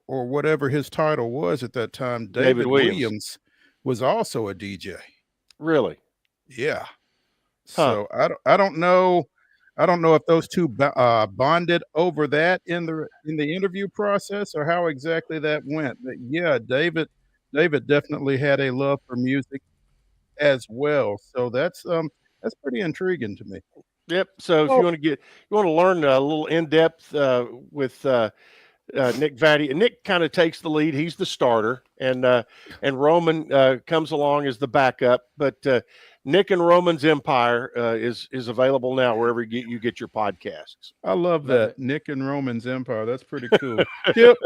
or whatever his title was at that time, David Williams, was also a DJ. Really? Yeah. So I don't know if those two bonded over that in the interview process, or how exactly that went. But yeah, David David definitely had a love for music as well. So that's pretty intriguing to me. Yep. So if Oh, you want to learn a little in depth with Nick Vatty, and Nick kind of takes the lead. He's the starter, and Roman comes along as the backup. But Nick and Roman's Empire is available now wherever you get your podcasts. I love that. Nick and Roman's Empire. That's pretty cool. Chip,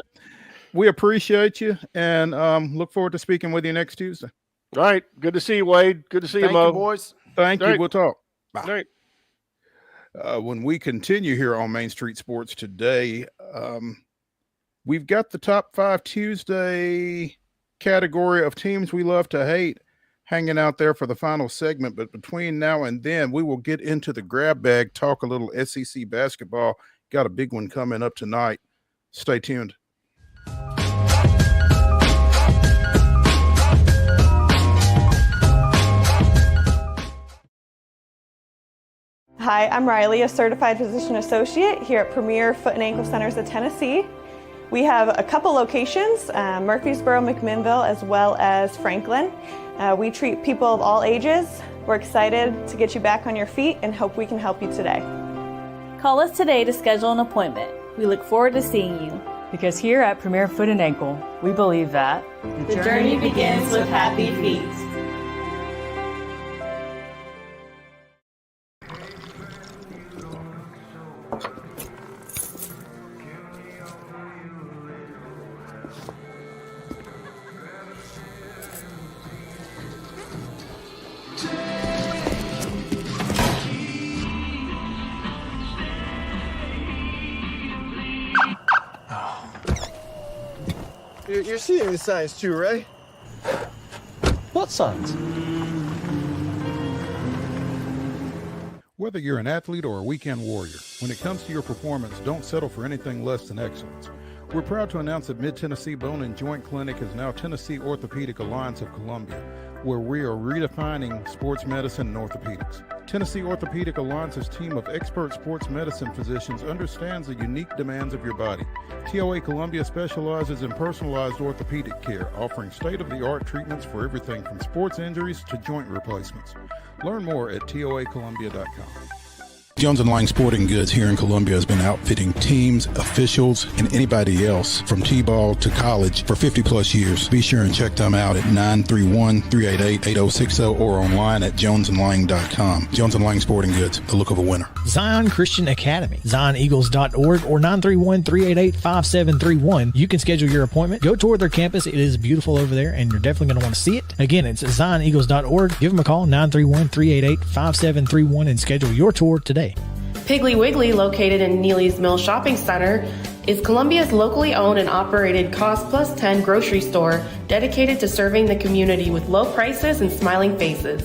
we appreciate you and look forward to speaking with you next Tuesday. All right. Good to see you, Wade. Good to see you, Mo. Thank you, boys. Thank you. Right. We'll talk. Bye. All right. When we continue here on Main Street Sports today, we've got the Top 5 Tuesday category of teams we love to hate hanging out there for the final segment. But between now and then, we will get into the grab bag, talk a little SEC basketball. Got a big one coming up tonight. Stay tuned. Hi, I'm Riley, a certified physician associate here at Premier Foot and Ankle Centers of Tennessee. We have a couple locations, Murfreesboro, McMinnville, as well as Franklin. We treat people of all ages. We're excited to get you back on your feet and hope we can help you today. Call us today to schedule an appointment. We look forward to seeing you. Because here at Premier Foot and Ankle, we believe that the journey begins with happy feet. You're seeing the signs too, right? What signs? Whether you're an athlete or a weekend warrior, when it comes to your performance, don't settle for anything less than excellence. We're proud to announce that Mid-Tennessee Bone and Joint Clinic is now Tennessee Orthopedic Alliance of Columbia, where we are redefining sports medicine and orthopedics. Tennessee Orthopedic Alliance's team of expert sports medicine physicians understands the unique demands of your body. TOA Columbia specializes in personalized orthopedic care, offering state-of-the-art treatments for everything from sports injuries to joint replacements. Learn more at toacolumbia.com. Jones & Lang Sporting Goods here in Columbia has been outfitting teams, officials, and anybody else from T-ball to college for 50 plus years. Be sure and check them out at 931-388-8060 or online at jonesandlang.com. Jones & Lang Sporting Goods, the look of a winner. Zion Christian Academy, zioneagles.org or 931-388-5731. You can schedule your appointment. Go tour their campus. It is beautiful over there, and you're definitely going to want to see it. Again, it's zioneagles.org. Give them a call, 931-388-5731, and schedule your tour today. Piggly Wiggly, located in Neely's Mill Shopping Center, is Columbia's locally owned and operated Cost Plus 10 grocery store dedicated to serving the community with low prices and smiling faces.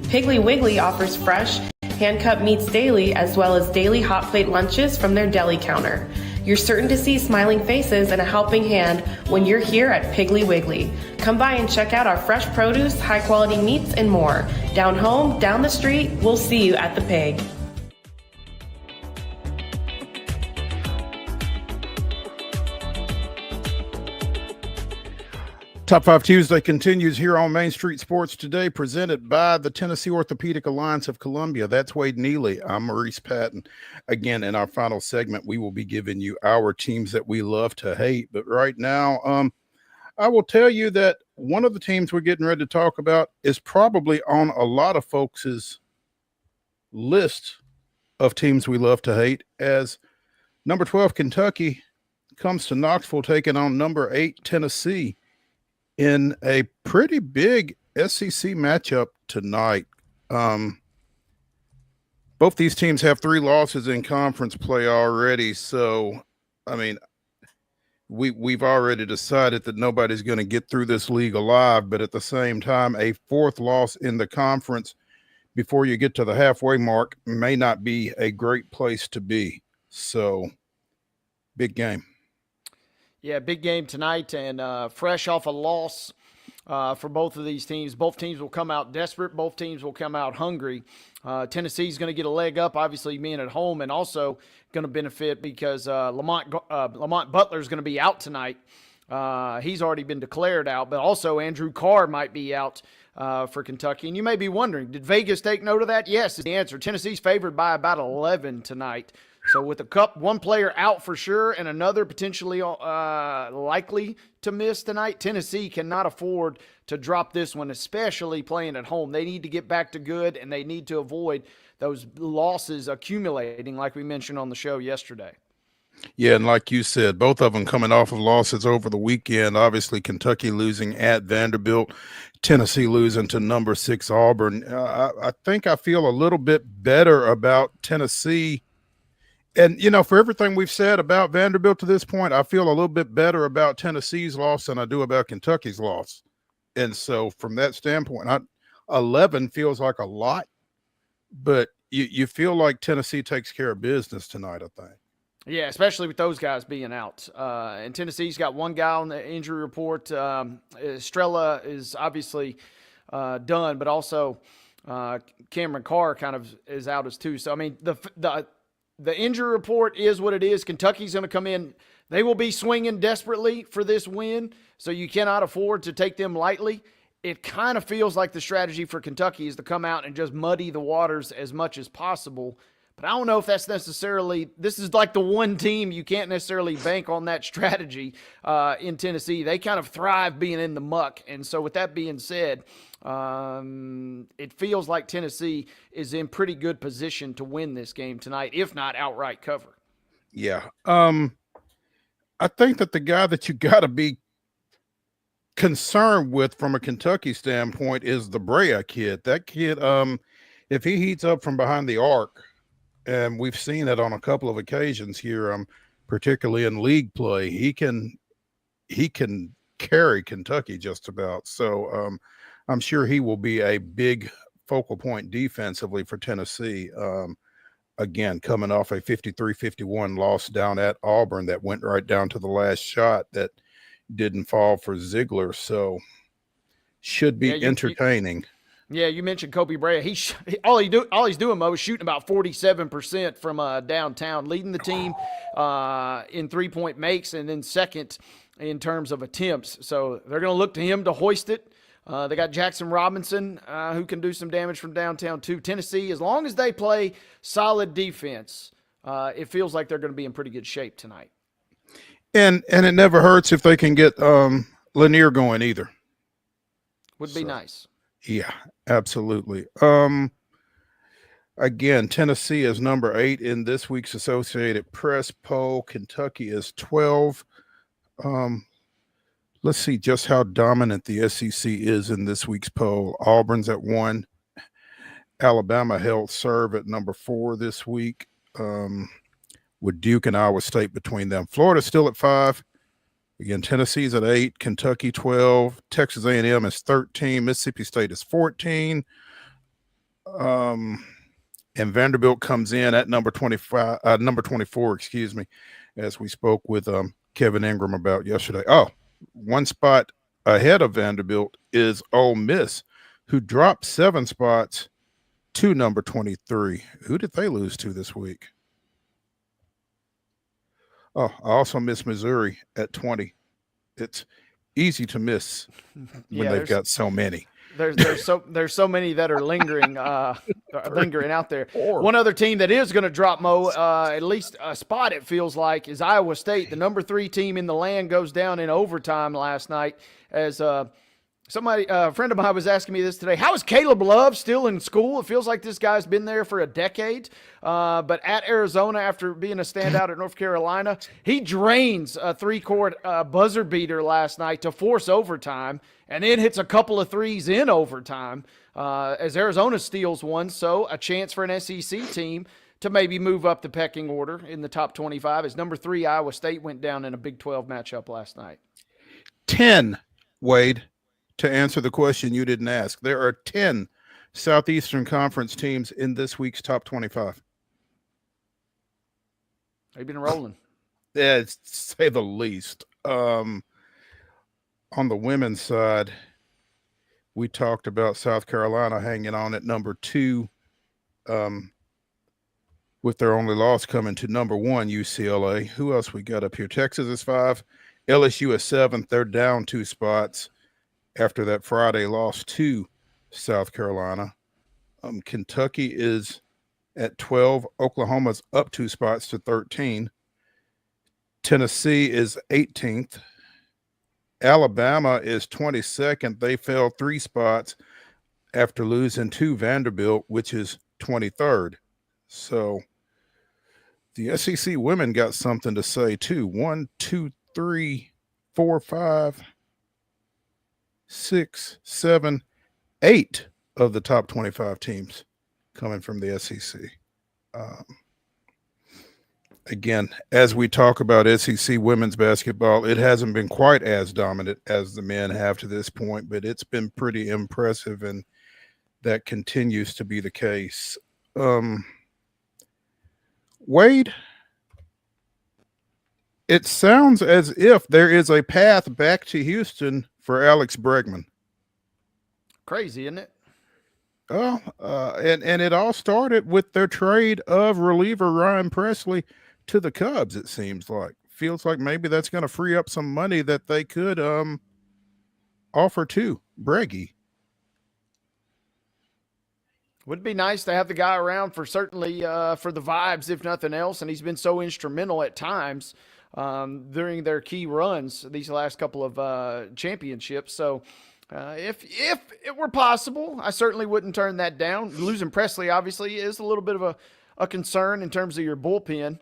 Piggly Wiggly offers fresh, hand-cut meats daily, as well as daily hot plate lunches from their deli counter. You're certain to see smiling faces and a helping hand when you're here at Piggly Wiggly. Come by and check out our fresh produce, high-quality meats, and more. Down home, down the street, we'll see you at the Pig. Top 5 Tuesday continues here on Main Street Sports today, presented by the Tennessee Orthopedic Alliance of Columbia. That's Wade Neely. I'm Maurice Patton. Again, in our final segment, we will be giving you our teams that we love to hate. But right now, I will tell you that one of the teams we're getting ready to talk about is probably on a lot of folks' list of teams we love to hate, as number 12 Kentucky comes to Knoxville taking on number 8 Tennessee in a pretty big SEC matchup tonight. Both these teams have 3 losses in conference play already. So, I mean, we've already decided that nobody's going to get through this league alive. But at the same time, a 4th loss in the conference before you get to the halfway mark may not be a great place to be. So, big game. Yeah, big game tonight, and fresh off a loss for both of these teams. Both teams will come out desperate. Both teams will come out hungry. Tennessee's going to get a leg up, obviously being at home, and also going to benefit because Lamont Butler is going to be out tonight He's already been declared out, but also Andrew Carr might be out for Kentucky. And you may be wondering, did Vegas take note of that? Yes, is the answer. Tennessee's favored by about 11 tonight. So with one player out for sure and another potentially likely to miss tonight, Tennessee cannot afford to drop this one, especially playing at home. They need to get back to good, and they need to avoid those losses accumulating like we mentioned on the show yesterday. Yeah, and like you said, both of them coming off of losses over the weekend. Obviously, Kentucky losing at Vanderbilt, Tennessee losing to number 6 Auburn. I think I feel a little bit better about Tennessee. And, for everything we've said about Vanderbilt to this point, I feel a little bit better about Tennessee's loss than I do about Kentucky's loss. And so from that standpoint, 11 feels like a lot, but you feel like Tennessee takes care of business tonight, I think. Yeah, especially with those guys being out. And Tennessee's got one guy on the injury report. Estrella is obviously done, but also Cameron Carr kind of is out as too. So, I mean, the injury report is what it is. Kentucky's going to come in. They will be swinging desperately for this win, so you cannot afford to take them lightly. It kind of feels like the strategy for Kentucky is to come out and just muddy the waters as much as possible. But I don't know if that's necessarily – this is like the one team you can't necessarily bank on that strategy in Tennessee. They kind of thrive being in the muck. And so with that being said, it feels like Tennessee is in pretty good position to win this game tonight, if not outright cover. Yeah. I think that the guy that you got to be concerned with from a Kentucky standpoint is the Brea kid. That kid, if he heats up from behind the arc, and we've seen it on a couple of occasions here, particularly in league play, he can carry Kentucky just about. So I'm sure he will be a big focal point defensively for Tennessee. Again, coming off a 53-51 loss down at Auburn that went right down to the last shot that didn't fall for Ziegler. So should be entertaining. Yeah, you mentioned Kobe Brea. All he's doing, Mo, is shooting about 47% from downtown, leading the team in three-point makes, and then second in terms of attempts. So they're going to look to him to hoist it. They got Jackson Robinson, who can do some damage from downtown too. Tennessee, as long as they play solid defense, it feels like they're going to be in pretty good shape tonight. And it never hurts if they can get Lanier going either. Would be nice. Yeah, absolutely. Again, Tennessee is number 8 in this week's Associated Press poll. Kentucky is 12. Let's see just how dominant the SEC is in this week's poll. Auburn's at 1. Alabama held serve at number 4 this week, with Duke and Iowa State between them. Florida's still at 5. Again, Tennessee's at 8, Kentucky 12, Texas A&M is 13, Mississippi State is 14, and Vanderbilt comes in at number 24, as we spoke with Kevin Ingram about yesterday. Oh, one spot ahead of Vanderbilt is Ole Miss, who dropped 7 spots to number 23. Who did they lose to this week? Oh, I also miss Missouri at 20. It's easy to miss when they've got so many. There's so many that are lingering out there. One other team that is going to drop, Mo, at least a spot it feels like, is Iowa State. The number 3 team in the land goes down in overtime last night as a friend of mine was asking me this today. How is Caleb Love still in school? It feels like this guy's been there for a decade. But at Arizona, after being a standout at North Carolina, he drains a 3-court buzzer beater last night to force overtime, and then hits a couple of threes in overtime as Arizona steals one. So a chance for an SEC team to maybe move up the pecking order in the top 25 as number 3 Iowa State went down in a Big 12 matchup last night. 10, Wade. To answer the question you didn't ask, there are 10 Southeastern Conference teams in this week's top 25. They've been rolling. Yeah, to say the least. On the women's side, we talked about South Carolina hanging on at number 2, with their only loss coming to number 1, UCLA. Who else we got up here? Texas is 5, LSU is 7th. They're down 2 spots after that Friday loss to South Carolina. Kentucky is at 12. Oklahoma's up 2 spots to 13. Tennessee is 18th. Alabama is 22nd. They fell 3 spots after losing to Vanderbilt, which is 23rd. So the SEC women got something to say too. 1, 2, 3, 4, 5, 6, 7, 8 of the top 25 teams coming from the SEC. Again, as we talk about SEC women's basketball, it hasn't been quite as dominant as the men have to this point, but it's been pretty impressive, and that continues to be the case. Wade, it sounds as if there is a path back to Houston for Alex Bregman. Crazy, isn't it? Oh, and it all started with their trade of reliever Ryan Presley to the Cubs. It seems like feels like maybe that's going to free up some money that they could offer to Breggy. Would be nice to have the guy around for certainly for the vibes, if nothing else. And he's been so instrumental at times during their key runs these last couple of championships. So if it were possible, I certainly wouldn't turn that down. Losing Presley obviously is a little bit of a concern in terms of your bullpen.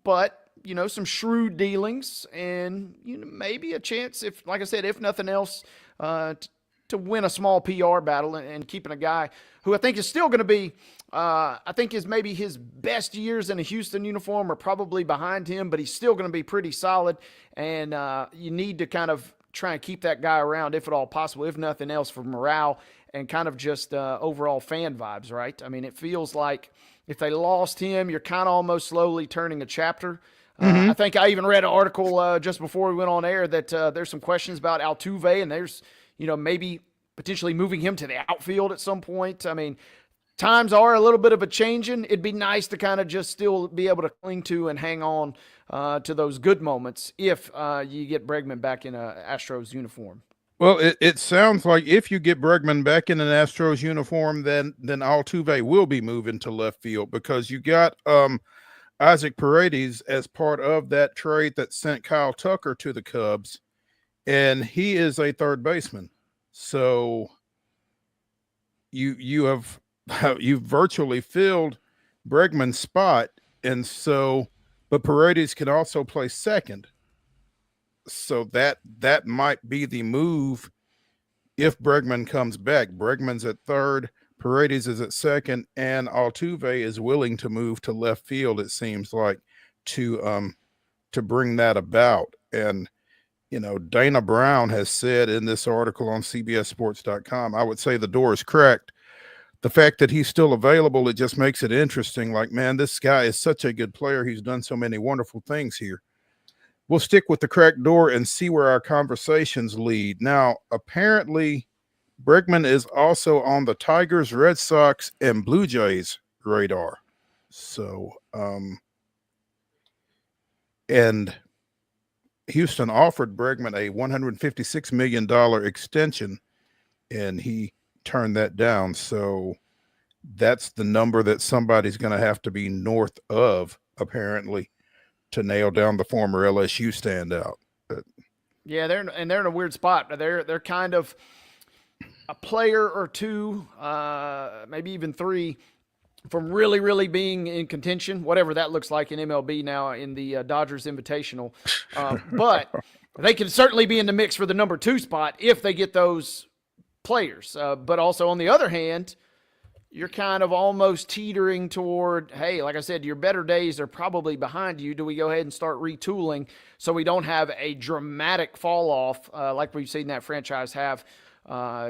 But you know, some shrewd dealings and maybe a chance, if, like I said, if nothing else, to win a small PR battle and keeping a guy who I think is still going to be, I think is maybe his best years in a Houston uniform are probably behind him, but he's still going to be pretty solid. And you need to kind of try and keep that guy around if at all possible, if nothing else, for morale and kind of just overall fan vibes, right? I mean, it feels like if they lost him, you're kind of almost slowly turning a chapter. I think I even read an article just before we went on air that there's some questions about Altuve, and there's, maybe potentially moving him to the outfield at some point. I mean, times are a little bit of a changing. It'd be nice to kind of just still be able to cling to and hang on to those good moments if you get Bregman back in a Astros uniform. Well, it sounds like if you get Bregman back in an Astros uniform, then Altuve will be moving to left field, because you got Isaac Paredes as part of that trade that sent Kyle Tucker to the Cubs, and he is a third baseman. So you've virtually filled Bregman's spot, and so but Paredes can also play second. So that might be the move if Bregman comes back. Bregman's at third, Paredes is at second, and Altuve is willing to move to left field, it seems like, to bring that about. And Dana Brown has said in this article on CBSSports.com, I would say the door is cracked. The fact that he's still available, it just makes it interesting. Like, man, this guy is such a good player. He's done so many wonderful things here. We'll stick with the cracked door and see where our conversations lead. Now, apparently, Bregman is also on the Tigers, Red Sox, and Blue Jays radar. So, and Houston offered Bregman a $156 million extension, and he turned that down. So that's the number that somebody's going to have to be north of, apparently, to nail down the former LSU standout. But yeah, they're in a weird spot. They're kind of a player or two, maybe even three, from really, really being in contention, whatever that looks like in MLB now in the Dodgers Invitational. But they can certainly be in the mix for the number 2 spot if they get those players. But also on the other hand, you're kind of almost teetering toward, hey, like I said, your better days are probably behind you. Do we go ahead and start retooling so we don't have a dramatic fall off like we've seen that franchise have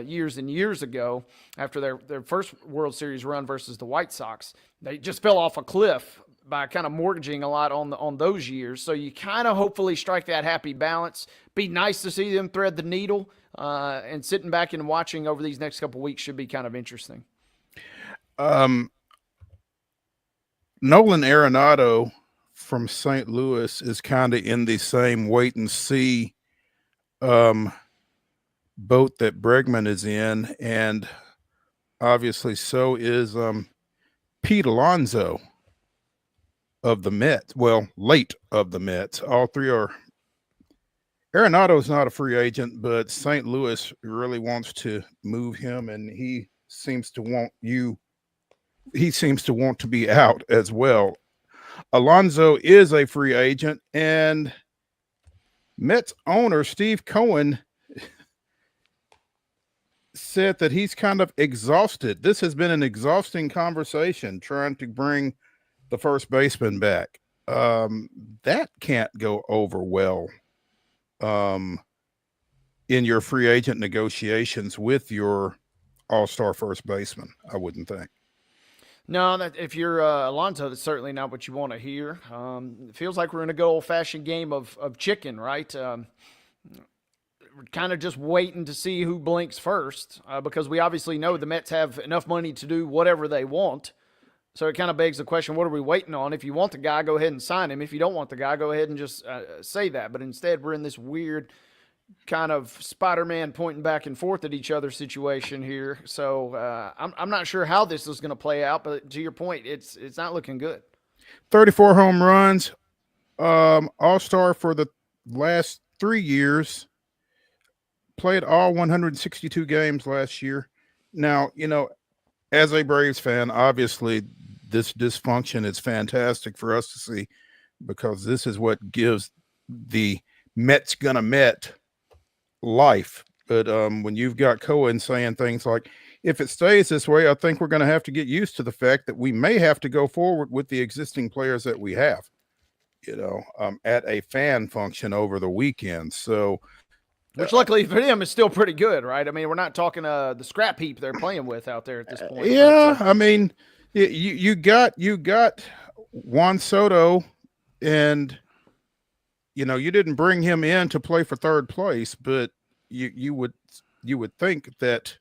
years and years ago after their first World Series run versus the White Sox? They just fell off a cliff by kind of mortgaging a lot on those years. So you kind of hopefully strike that happy balance. Be nice to see them thread the needle, and sitting back and watching over these next couple of weeks should be kind of interesting. Nolan Arenado from St. Louis is kind of in the same wait and see boat that Bregman is in, and obviously so is Pete Alonso of the Mets. Well, late of the Mets. All three are. Arenado's not a free agent, but St. Louis really wants to move him, and he seems to want to be out as well. Alonso is a free agent, and Mets owner Steve Cohen said that he's kind of exhausted. This has been an exhausting conversation trying to bring the first baseman back. That can't go over well in your free agent negotiations with your all-star first baseman, I wouldn't think. No, that if you're Alonso, that's certainly not what you want to hear. It feels like we're in a good old-fashioned game of chicken, right? We're kind of just waiting to see who blinks first because we obviously know the Mets have enough money to do whatever they want. So it kind of begs the question, what are we waiting on? If you want the guy, go ahead and sign him. If you don't want the guy, go ahead and just say that. But instead, we're in this weird kind of Spider-Man pointing back and forth at each other situation here. So I'm not sure how this is going to play out, but to your point, it's not looking good. 34 home runs, all-star for the last 3 years, played all 162 games last year. Now, as a Braves fan, obviously this dysfunction is fantastic for us to see because this is what gives the Mets gonna Met life. But when you've got Cohen saying things like, if it stays this way, I think we're going to have to get used to the fact that we may have to go forward with the existing players that we have, at a fan function over the weekend. So, which luckily for them is still pretty good, right? I mean, we're not talking the scrap heap they're playing with out there at this point. Yeah, I mean, you got Juan Soto, and you didn't bring him in to play for third place, but you would think that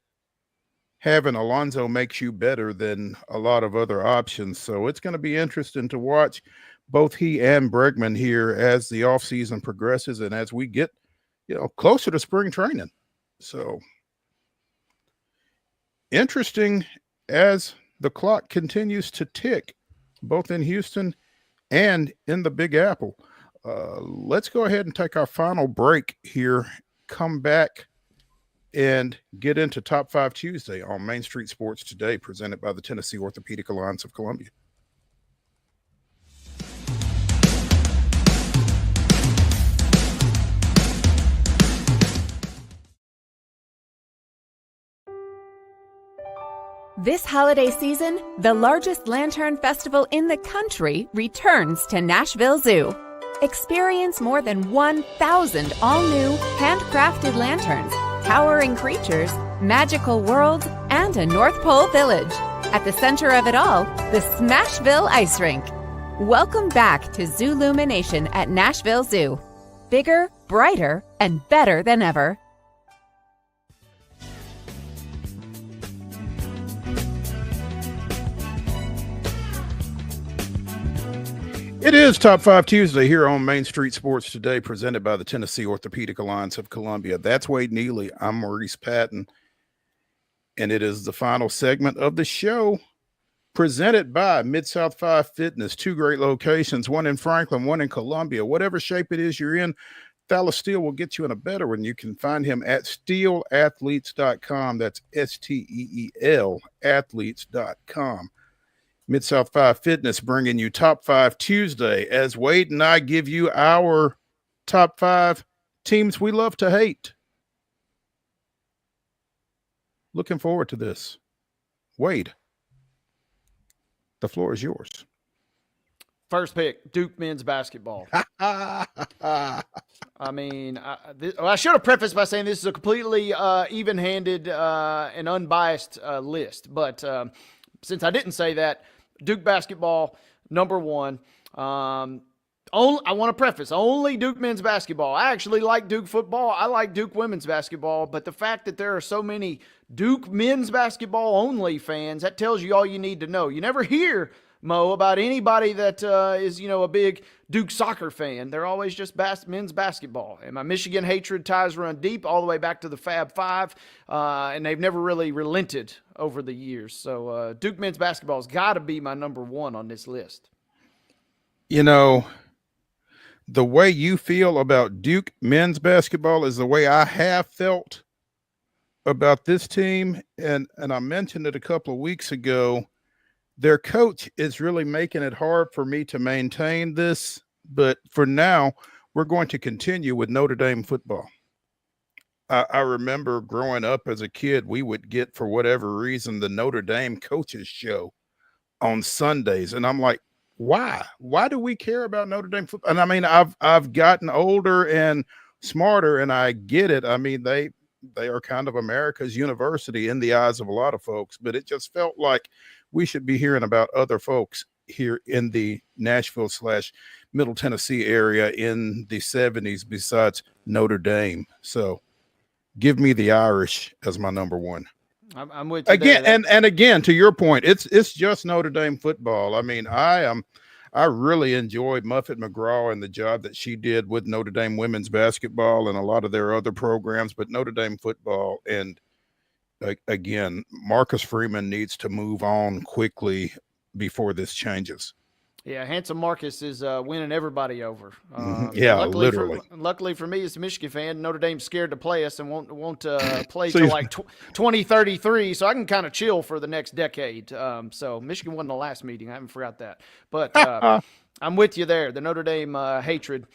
having Alonso makes you better than a lot of other options. So it's going to be interesting to watch both he and Bregman here as the offseason progresses and as we get closer to spring training. So interesting as the clock continues to tick, both in Houston and in the Big Apple. Let's go ahead and take our final break here, come back, and get into Top 5 Tuesday on Main Street Sports Today, presented by the Tennessee Orthopedic Alliance of Columbia. This holiday season, the largest lantern festival in the country returns to Nashville Zoo. Experience more than 1,000 all-new, handcrafted lanterns, towering creatures, magical worlds, and a North Pole village. At the center of it all, the Smashville Ice Rink. Welcome back to Zoolumination at Nashville Zoo. Bigger, brighter, and better than ever. It is Top 5 Tuesday here on Main Street Sports Today, presented by the Tennessee Orthopedic Alliance of Columbia. That's Wade Neely. I'm Maurice Patton, and it is the final segment of the show, presented by MidSouth 5 Fitness. 2 great locations, one in Franklin, one in Columbia. Whatever shape it is you're in, Thalas Steel will get you in a better one. You can find him at steelathletes.com. That's STEEL athletes.com. MidSouth 5 Fitness bringing you Top 5 Tuesday as Wade and I give you our top 5 teams we love to hate. Looking forward to this. Wade, the floor is yours. First pick, Duke men's basketball. I mean, I should have prefaced by saying this is a completely even-handed and unbiased list. But since I didn't say that, Duke basketball, number 1. I want to preface, only Duke men's basketball. I actually like Duke football. I like Duke women's basketball. But the fact that there are so many Duke men's basketball only fans, that tells you all you need to know. You never hear Mo, about anybody that is, a big Duke soccer fan. They're always just men's basketball. And my Michigan hatred ties run deep all the way back to the Fab Five, and they've never really relented over the years. So Duke men's basketball has got to be my number one on this list. The way you feel about Duke men's basketball is the way I have felt about this team. And I mentioned it a couple of weeks ago. Their coach is really making it hard for me to maintain this. But for now, we're going to continue with Notre Dame football. I remember growing up as a kid, we would get, for whatever reason, the Notre Dame coaches show on Sundays. And I'm like, why? Why do we care about Notre Dame football? And I mean, I've gotten older and smarter, and I get it. I mean, they are kind of America's university in the eyes of a lot of folks, but it just felt like we should be hearing about other folks here in the Nashville/Middle Tennessee area in the 70s besides Notre Dame. So give me the Irish as my number one. I'm with you again, there. and again, to your point, it's just Notre Dame football. I mean, I really enjoyed Muffet McGraw and the job that she did with Notre Dame women's basketball and a lot of their other programs, but Notre Dame football. And again, Marcus Freeman needs to move on quickly before this changes. Yeah, handsome Marcus is winning everybody over. Yeah, literally. Luckily for me, as a Michigan fan, Notre Dame's scared to play us and won't play till like 2033, so I can kind of chill for the next decade. So Michigan won the last meeting. I haven't forgot that. But I'm with you there. The Notre Dame hatred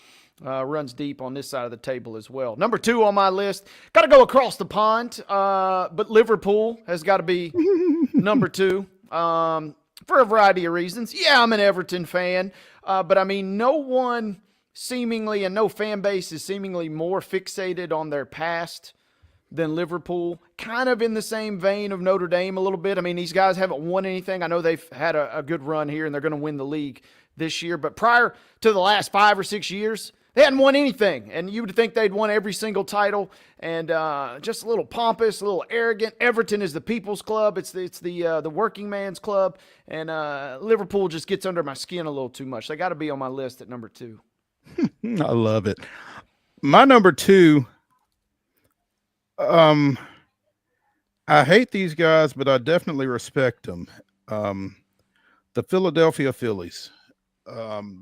runs deep on this side of the table as well. Number two on my list, got to go across the pond, but Liverpool has got to be number two. For a variety of reasons. Yeah, I'm an Everton fan, but I mean, no one seemingly and no fan base is seemingly more fixated on their past than Liverpool. Kind of in the same vein of Notre Dame a little bit. I mean, these guys haven't won anything. I know they've had a good run here and they're going to win the league this year, but prior to the last 5 or 6 years, they hadn't won anything, and you would think they'd won every single title, and just a little pompous, a little arrogant. Everton is the people's club. It's the working man's club, and Liverpool just gets under my skin a little too much. They got to be on my list at number two. I love it. My number two, I hate these guys, but I definitely respect them. The Philadelphia Phillies.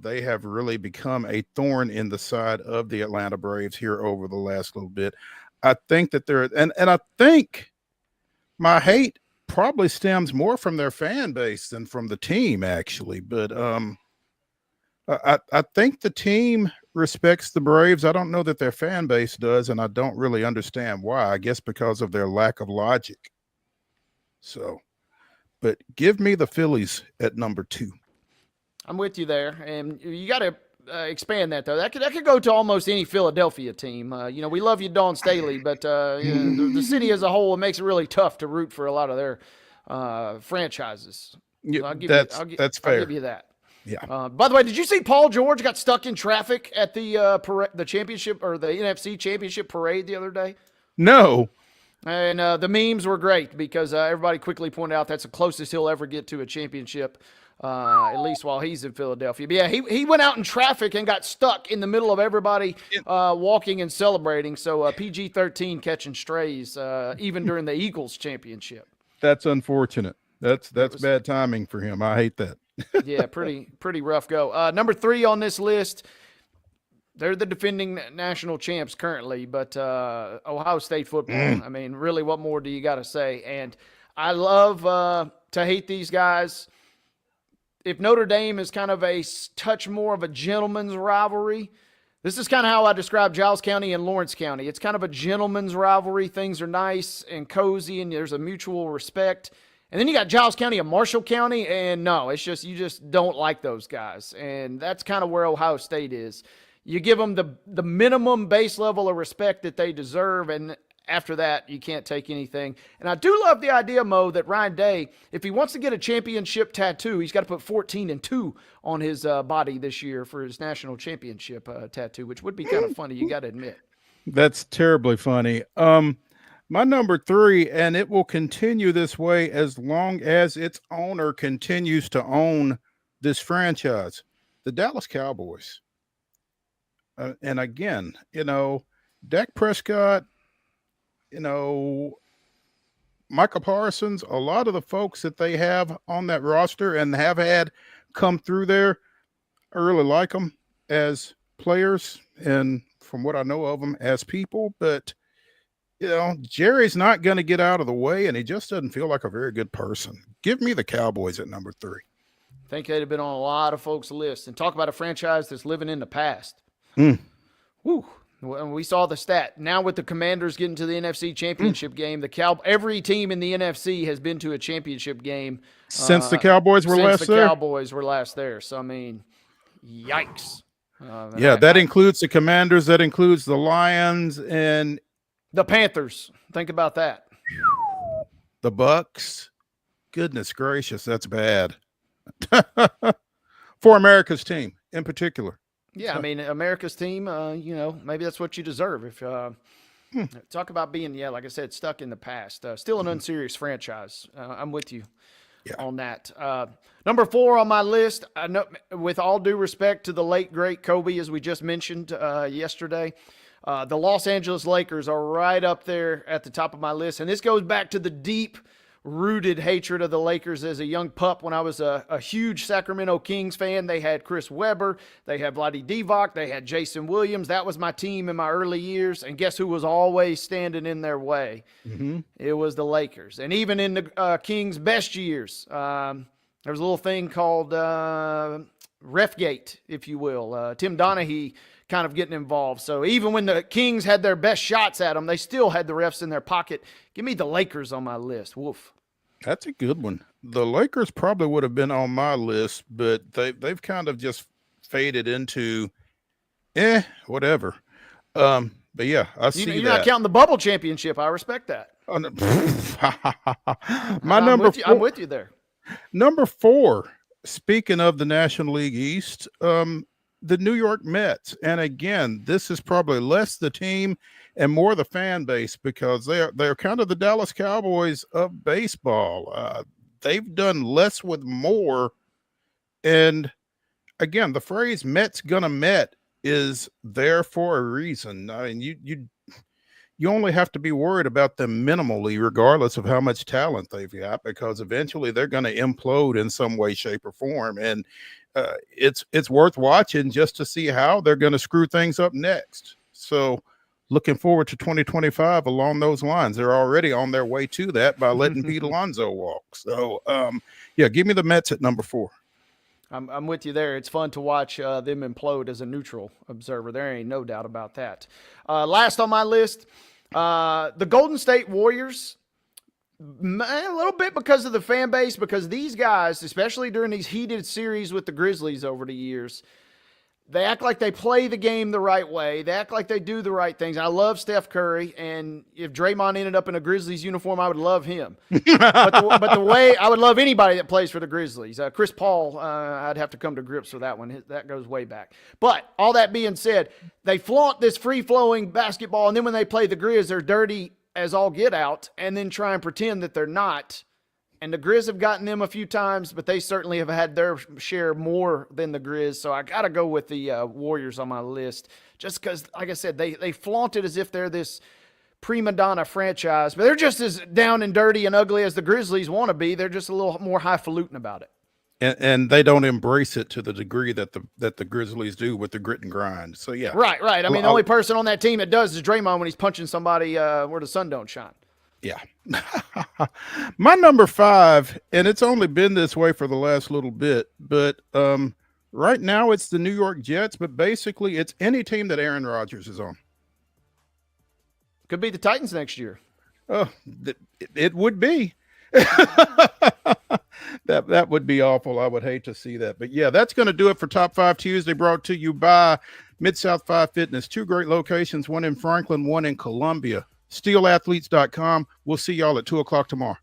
They have really become a thorn in the side of the Atlanta Braves here over the last little bit. I think that and I think my hate probably stems more from their fan base than from the team, actually. But I think the team respects the Braves. I don't know that their fan base does, and I don't really understand why. I guess because of their lack of logic. So, but give me the Phillies at number two. I'm with you there, and you got to expand that though. That could go to almost any Philadelphia team. We love you, Dawn Staley, but the city as a whole, it makes it really tough to root for a lot of their franchises. So that's fair. I'll give you that. Yeah. By the way, did you see Paul George got stuck in traffic at the championship or the NFC championship parade the other day? No. And the memes were great because everybody quickly pointed out that's the closest he'll ever get to a championship. At least while he's in Philadelphia. But yeah, he went out in traffic and got stuck in the middle of everybody walking and celebrating. So PG-13 catching strays even during the Eagles championship. That's unfortunate. That's bad timing for him. I hate that. Yeah, pretty rough go. Number three on this list, they're the defending national champs currently, but Ohio State football. I mean, really, what more do you got to say? And I love to hate these guys. If Notre Dame is kind of a touch more of a gentleman's rivalry, this is kind of how I describe Giles County and Lawrence County. It's kind of a gentleman's rivalry. Things are nice and cozy, and there's a mutual respect. And then you got Giles County and Marshall County, and no, it's just you just don't like those guys. And that's kind of where Ohio State is. You give them the minimum base level of respect that they deserve, and after that, you can't take anything. And I do love the idea, Mo, that Ryan Day, if he wants to get a championship tattoo, he's got to put 14 and 2 on his body this year for his national championship tattoo, which would be kind of funny, you got to admit. That's terribly funny. My number three, and it will continue this way as long as its owner continues to own this franchise, the Dallas Cowboys. And again, Dak Prescott, Michael Parsons, a lot of the folks that they have on that roster and have had come through there, I really like them as players and from what I know of them as people. But, Jerry's not going to get out of the way, and he just doesn't feel like a very good person. Give me the Cowboys at number 3. I think they'd have been on a lot of folks' lists. And talk about a franchise that's living in the past. Whew. We saw the stat. Now with the Commanders getting to the NFC Championship game, every team in the NFC has been to a championship game since the Cowboys were last there. Cowboys were last there. So I mean, yikes. That includes the Commanders. That includes the Lions and the Panthers. Think about that. The Bucks. Goodness gracious, that's bad. For America's team in particular. Yeah, I mean, America's team, maybe that's what you deserve. If talk about being, like I said, stuck in the past. Still an unserious franchise. I'm with you on that. Number 4 on my list, I know, with all due respect to the late, great Kobe, as we just mentioned yesterday, the Los Angeles Lakers are right up there at the top of my list. And this goes back to the deep-rooted hatred of the Lakers as a young pup. When I was a huge Sacramento Kings fan, they had Chris Webber, they had Vlade Divac, they had Jason Williams. That was my team in my early years. And guess who was always standing in their way? It was the Lakers. And even in the Kings' best years, there was a little thing called Refgate, if you will. Tim Donaghy kind of getting involved. So even when the Kings had their best shots at them, they still had the refs in their pocket. Give me the Lakers on my list. Woof. That's a good one. The Lakers probably would have been on my list, but they've kind of just faded into whatever. But yeah, I see that. You're not counting the bubble championship. I respect that. I'm with you there. Number 4, speaking of the National League East, the New York Mets. And again, this is probably less the team and more the fan base because they're kind of the Dallas Cowboys of baseball. They've done less with more. And again, the phrase Mets gonna Met is there for a reason. I mean, you only have to be worried about them minimally, regardless of how much talent they've got, because eventually they're going to implode in some way, shape, or form. And it's worth watching just to see how they're going to screw things up next. So looking forward to 2025 along those lines. They're already on their way to that by letting Pete Alonso walk. So, give me the Mets at number 4. I'm with you there. It's fun to watch them implode as a neutral observer. There ain't no doubt about that. Last on my list, the Golden State Warriors. A little bit because of the fan base, because these guys, especially during these heated series with the Grizzlies over the years, they act like they play the game the right way. They act like they do the right things. I love Steph Curry, and if Draymond ended up in a Grizzlies uniform, I would love him. but the way I would love anybody that plays for the Grizzlies. Chris Paul, I'd have to come to grips with that one. That goes way back. But all that being said, they flaunt this free-flowing basketball, and then when they play the Grizz, they're dirty as all get out, and then try and pretend that they're not. And the Grizz have gotten them a few times, but they certainly have had their share more than the Grizz. So I got to go with the Warriors on my list, just because, like I said, they flaunt it as if they're this prima donna franchise, but they're just as down and dirty and ugly as the Grizzlies want to be. They're just a little more highfalutin about it. And they don't embrace it to the degree that the Grizzlies do with the grit and grind. So, yeah. Right. I mean, the only person on that team that does is Draymond when he's punching somebody where the sun don't shine. Yeah. My number 5, and it's only been this way for the last little bit, but right now it's the New York Jets, but basically it's any team that Aaron Rodgers is on. Could be the Titans next year. Oh, it would be. That would be awful. I would hate to see that. But yeah, that's going to do it for Top 5 Tuesday, brought to you by MidSouth 5 Fitness. 2 great locations, one in Franklin, one in Columbia. SteelAthletes.com. We'll see y'all at 2:00 tomorrow.